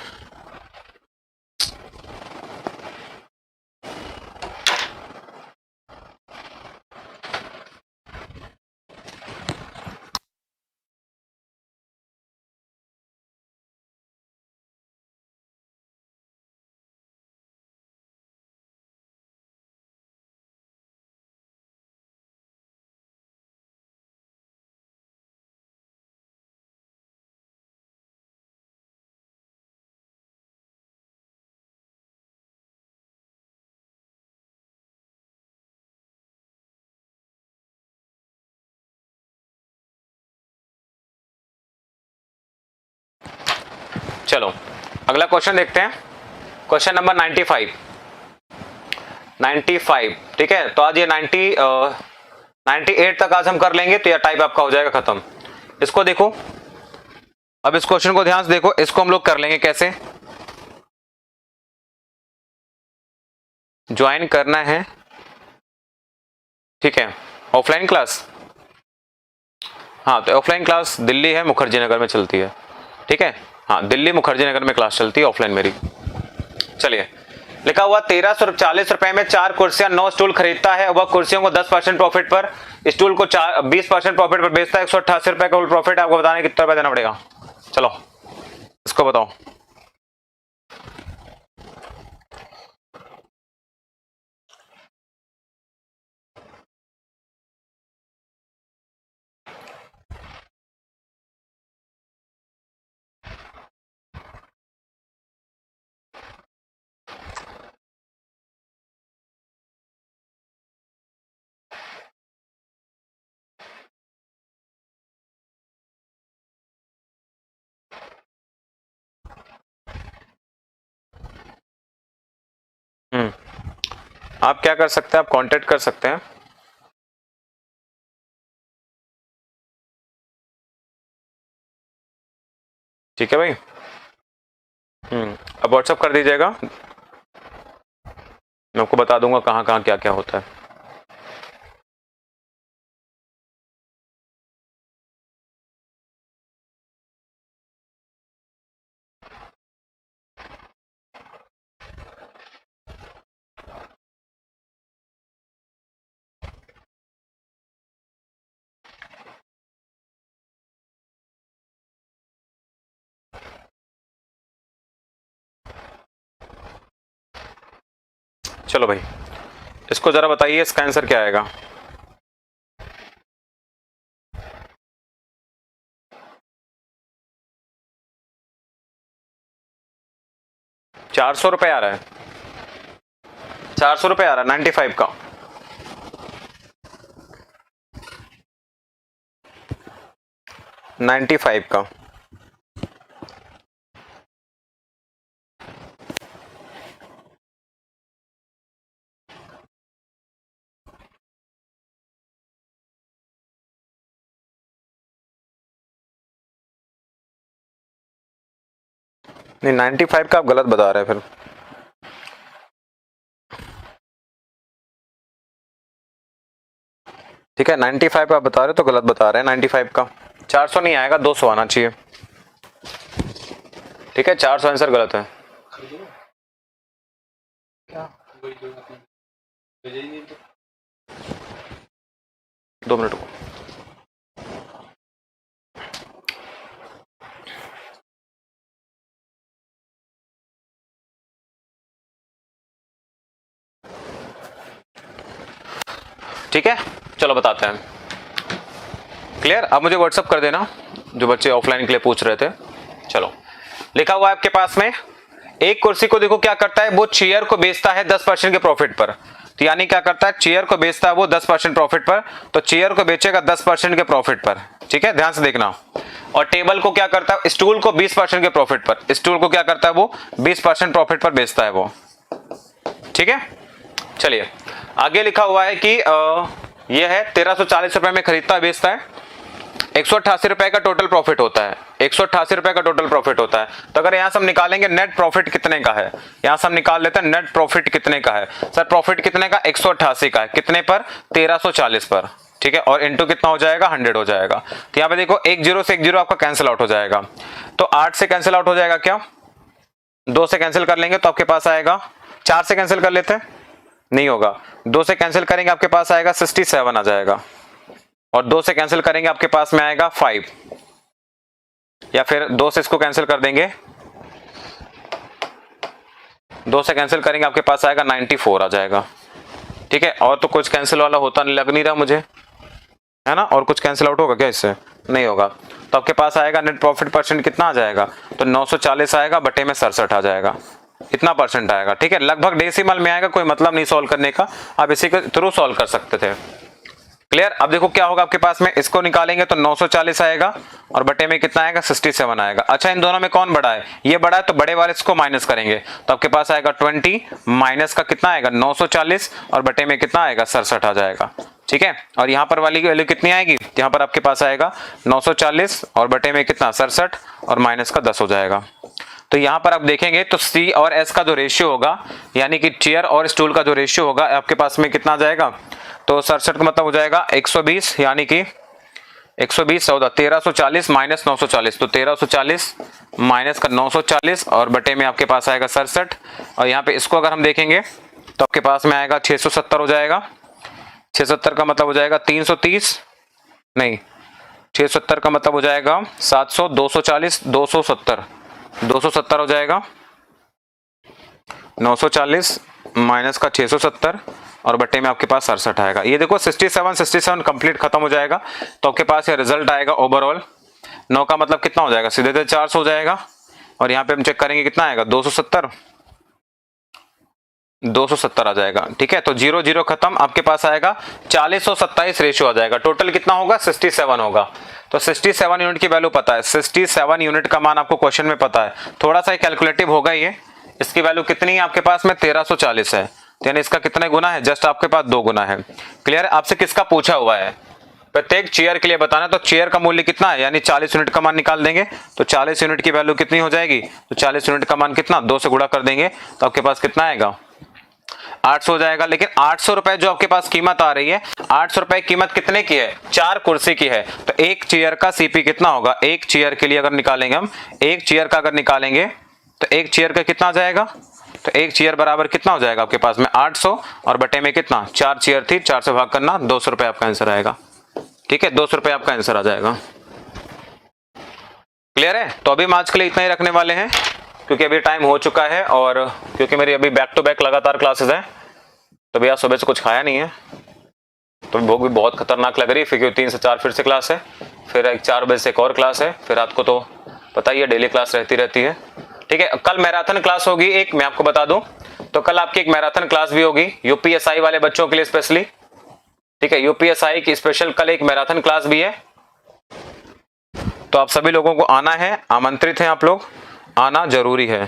चलो अगला क्वेश्चन देखते हैं, क्वेश्चन नंबर 95। 95, ठीक है, तो आज ये 98 तक आज हम कर लेंगे, तो यह टाइप आपका हो जाएगा खत्म। इसको देखो, अब इस क्वेश्चन को ध्यान से देखो, इसको हम लोग कर लेंगे कैसे, ज्वाइन करना है, ठीक है, ऑफलाइन क्लास। हाँ, तो ऑफलाइन क्लास दिल्ली है, मुखर्जी नगर में चलती है। ठीक है, हाँ दिल्ली मुखर्जी नगर में क्लास चलती है ऑफलाइन मेरी। चलिए, लिखा हुआ 1340 रुपए में 4 कुर्सियां 9 स्टूल खरीदता है, वह कुर्सियों को 10% प्रॉफिट पर, स्टूल को 20% प्रॉफिट पर बेचता है, 188 रुपए का कुल प्रॉफिट। आपको बताने कितना रुपया देना पड़ेगा, चलो इसको बताओ। आप क्या कर सकते हैं, आप कांटेक्ट कर सकते हैं। ठीक है भाई, अब व्हाट्सअप कर दीजिएगा, मैं आपको बता दूंगा कहाँ कहाँ क्या क्या होता है। चलो भाई, इसको जरा बताइए इसका आंसर क्या आएगा। ₹400 आ रहा है, 400 रुपये आ रहा है 95 का। नहीं 95 का आप गलत बता रहे हैं फिर। ठीक है 95 आप बता रहे हो तो गलत बता रहे हैं 95 का। 400 नहीं आएगा, 200 आना चाहिए। ठीक है 400 आंसर गलत है। क्या 2 मिनट को। ठीक है चलो बताते हैं। क्लियर? अब मुझे व्हाट्सअप कर देना जो बच्चे ऑफलाइन के लिए पूछ रहे थे। चलो लिखा हुआ है आपके पास में, एक कुर्सी को देखो क्या करता है, वो चेयर को बेचता है 10% के प्रॉफिट पर। तो यानी क्या करता है, चेयर को बेचता है वो 10% प्रॉफिट पर, तो चेयर को बेचेगा 10% के प्रॉफिट पर। ठीक है ध्यान से देखना। और टेबल को क्या करता है, स्टूल को 20% के प्रॉफिट पर, स्टूल को क्या करता है वो 20% प्रॉफिट पर बेचता है वो। ठीक है चलिए आगे लिखा हुआ है कि यह है 1340 रुपए में खरीदता है बेचता है, 188 रुपए का टोटल प्रॉफिट होता है, 188 रुपए का टोटल प्रॉफिट होता है। तो अगर यहां से हम निकालेंगे नेट प्रॉफिट कितने का है, यहां से हम निकाल लेते हैं नेट प्रॉफिट कितने का है। सर प्रॉफिट कितने का, 188 का है, कितने पर 1340 पर। ठीक है और इंटू कितना हो जाएगा 100 हो जाएगा। तो यहाँ पे देखो 1 0 से 1 0 आपका कैंसिल आउट हो जाएगा, तो 8 से कैंसिल आउट हो जाएगा, क्या 2 से कैंसिल कर लेंगे तो आपके पास आएगा, 4 से कैंसिल कर लेते हैं नहीं होगा, 2 से कैंसिल करेंगे आपके पास आएगा 67 आ जाएगा, और 2 से कैंसिल करेंगे आपके पास में आएगा 5, या फिर 2 से इसको कैंसिल कर देंगे, 2 से कैंसिल करेंगे आपके पास आएगा 94 आ जाएगा। ठीक है और तो कुछ कैंसिल वाला होता नहीं, लग नहीं रहा मुझे, है ना, और कुछ कैंसिल आउट होगा क्या इससे, नहीं होगा। तो आपके पास आएगा नेट प्रॉफिट परसेंट कितना आ जाएगा, तो 940 आएगा बटे में 67 आ जाएगा, इतना परसेंट आएगा। ठीक है लगभग डेसिमल में आएगा, कोई मतलब नहीं सॉल्व करने का, आप इसी के थ्रू सॉल्व कर सकते थे। क्लियर? अब देखो क्या होगा आपके पास में, इसको निकालेंगे तो 940 आएगा और बटे में कितना आएगा 67 आएगा। अच्छा इन दोनों में कौन बड़ा है, ये बड़ा है, तो बड़े वाले इसको माइनस करेंगे तो आपके पास आएगा 20 माइनस का कितना आएगा 940 और बटे में कितना आएगा 67 आ जाएगा। ठीक है और यहाँ पर वाली की वैल्यू कितनी आएगी, यहाँ पर आपके पास आएगा 940 और बटे में कितना 67 और माइनस का 10 हो जाएगा। तो यहाँ पर आप देखेंगे तो सी और एस का जो रेशियो होगा, यानी कि चेयर और स्टूल का जो रेशियो होगा आपके पास में कितना आ जाएगा, तो 67 का मतलब हो जाएगा 120, यानी कि 120 14 1340 माइनस 940, तो 1340 माइनस का 940 और बटे में आपके पास आएगा 67, और यहाँ पे इसको अगर हम देखेंगे तो आपके पास में आएगा 670 हो जाएगा, 670 का मतलब हो जाएगा 330 नहीं 670 का मतलब हो जाएगा 700 240 270 270 हो जाएगा, 940 माइनस का 670 और बटे में आपके पास 67 आएगा। ये देखो 67 कंप्लीट खत्म हो जाएगा, तो आपके पास ये रिजल्ट आएगा ओवरऑल 9 का मतलब कितना हो जाएगा, सीधे 400 हो जाएगा, और यहाँ पे हम चेक करेंगे कितना आएगा 270 आ जाएगा। ठीक है तो 0 0 खत्म, आपके पास आएगा 4027 रेशियो आ जाएगा। टोटल कितना होगा 67 होगा, तो 67 यूनिट की वैल्यू पता है, 67 यूनिट का मान आपको क्वेश्चन में पता है, थोड़ा सा कैलकुलेटिव होगा ये। इसकी वैल्यू कितनी है आपके पास में 1340 है, यानी इसका कितने गुना है, जस्ट आपके पास 2 गुना है। क्लियर? आपसे किसका पूछा हुआ है, प्रत्येक चेयर के लिए बताना, तो चेयर का मूल्य कितना है, यानी 40 यूनिट का मान निकाल देंगे, तो 40 यूनिट की वैल्यू कितनी हो जाएगी, तो 40 यूनिट का मान कितना 2 से गुणा कर देंगे तो आपके पास कितना आएगा 800 हो जाएगा। लेकिन 800 रुपए जो आपके पास कीमत आ रही है, 800 रुपए कीमत कितने की है, 4 कुर्सी की है, तो एक चेयर का सीपी कितना होगा, एक चेयर के लिए अगर निकालेंगे हम, एक चेयर का अगर निकालेंगे तो एक चेयर का कितना आ जाएगा, तो एक चेयर बराबर कितना हो जाएगा आपके पास में 800 और बटे में कितना 4 चेयर थी, 4 से भाग करना, 200 रुपए आपका आंसर आएगा। ठीक है 200 रुपए आपका आंसर आ जाएगा। क्लियर है? तो अभी हम आज के लिए इतना ही रखने वाले हैं, क्योंकि अभी टाइम हो चुका है और क्योंकि मेरी अभी बैक टू बैक लगातार क्लासेस हैं, तो भैया सुबह से कुछ खाया नहीं है, तो भूख भी बहुत खतरनाक लग रही है, क्योंकि 3 से 4 फिर से क्लास है, फिर 4 बजे से एक और क्लास है, फिर रात को तो पता ही है डेली क्लास रहती है। ठीक है, कल मैराथन क्लास होगी एक, मैं आपको बता दूं, तो कल आपकी एक मैराथन क्लास भी होगी यूपीएसआई वाले बच्चों के लिए स्पेशली। ठीक है, यूपीएसआई की स्पेशल कल एक मैराथन क्लास भी है, तो आप सभी लोगों को आना है, आमंत्रित हैं आप लोग, आना जरूरी है।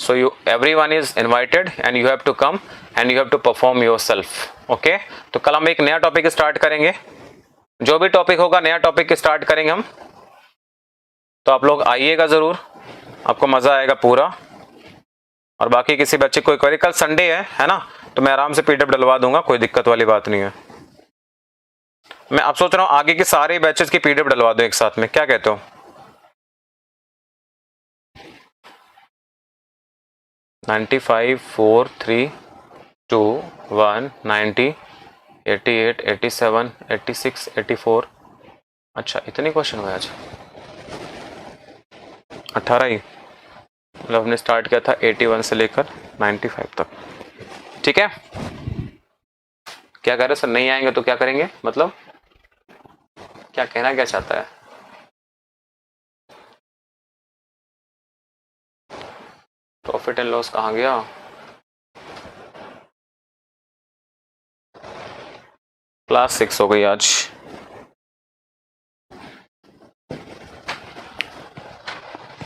So everyone is invited and you have to come and you have to perform yourself. Okay? तो कल हम एक नया टॉपिक स्टार्ट करेंगे, जो भी टॉपिक होगा नया टॉपिक स्टार्ट करेंगे हम, तो आप लोग आइएगा जरूर, आपको मजा आएगा पूरा। और बाकी किसी बच्चे को क्वेरी, कल संडे है ना, तो मैं आराम से पीडीएफ डलवा दूंगा, कोई दिक्कत वाली बात नहीं है। मैं अब सोच रहा हूँ आगे के सारे बैचेस की पीडीएफ डलवा दूं एक साथ में, क्या कहते हो? नाइन्टी 5, 4, 3, 2, 1, 90, 88, 87, 86, 84। अच्छा, इतने क्वेश्चन हुए आज? 18 ही, मतलब हमने स्टार्ट किया था 81 से लेकर 95 तक। ठीक है, क्या कह रहे सर, नहीं आएंगे तो क्या करेंगे, मतलब क्या कहना क्या चाहता है? प्रॉफिट एंड लॉस कहाँ गया? क्लास 6 हो गई आज।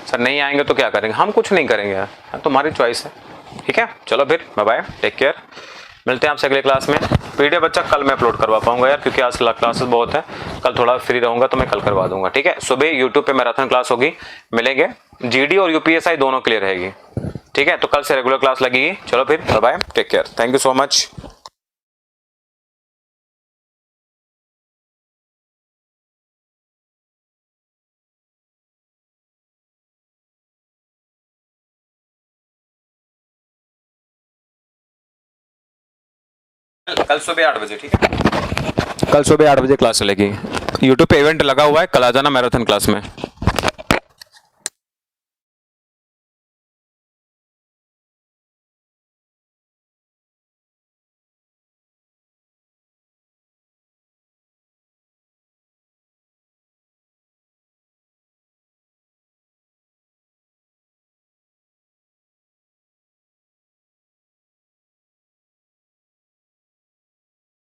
सर नहीं आएंगे तो क्या करेंगे? हम कुछ नहीं करेंगे यार, तुम्हारी चॉइस है। ठीक है, चलो फिर बाय बाय, टेक केयर, मिलते हैं आपसे अगले क्लास में। पीडीएफ बच्चा कल मैं अपलोड करवा पाऊंगा यार, क्योंकि आज क्लासेस बहुत है, कल थोड़ा फ्री रहूंगा तो मैं कल करवा दूंगा। ठीक है, सुबह यूट्यूब पे मैराथन क्लास होगी, मिलेंगे, जीडी और यूपीएसआई दोनों क्लियर रहेगी। ठीक है, तो कल से रेगुलर क्लास लगेगी। चलो फिर bye bye, take care, thank you so much. कल सुबह 8 बजे, ठीक है, कल सुबह 8 बजे क्लास चलेगी, यूट्यूब पे इवेंट लगा हुआ है, कल आ जाना मैराथन क्लास में।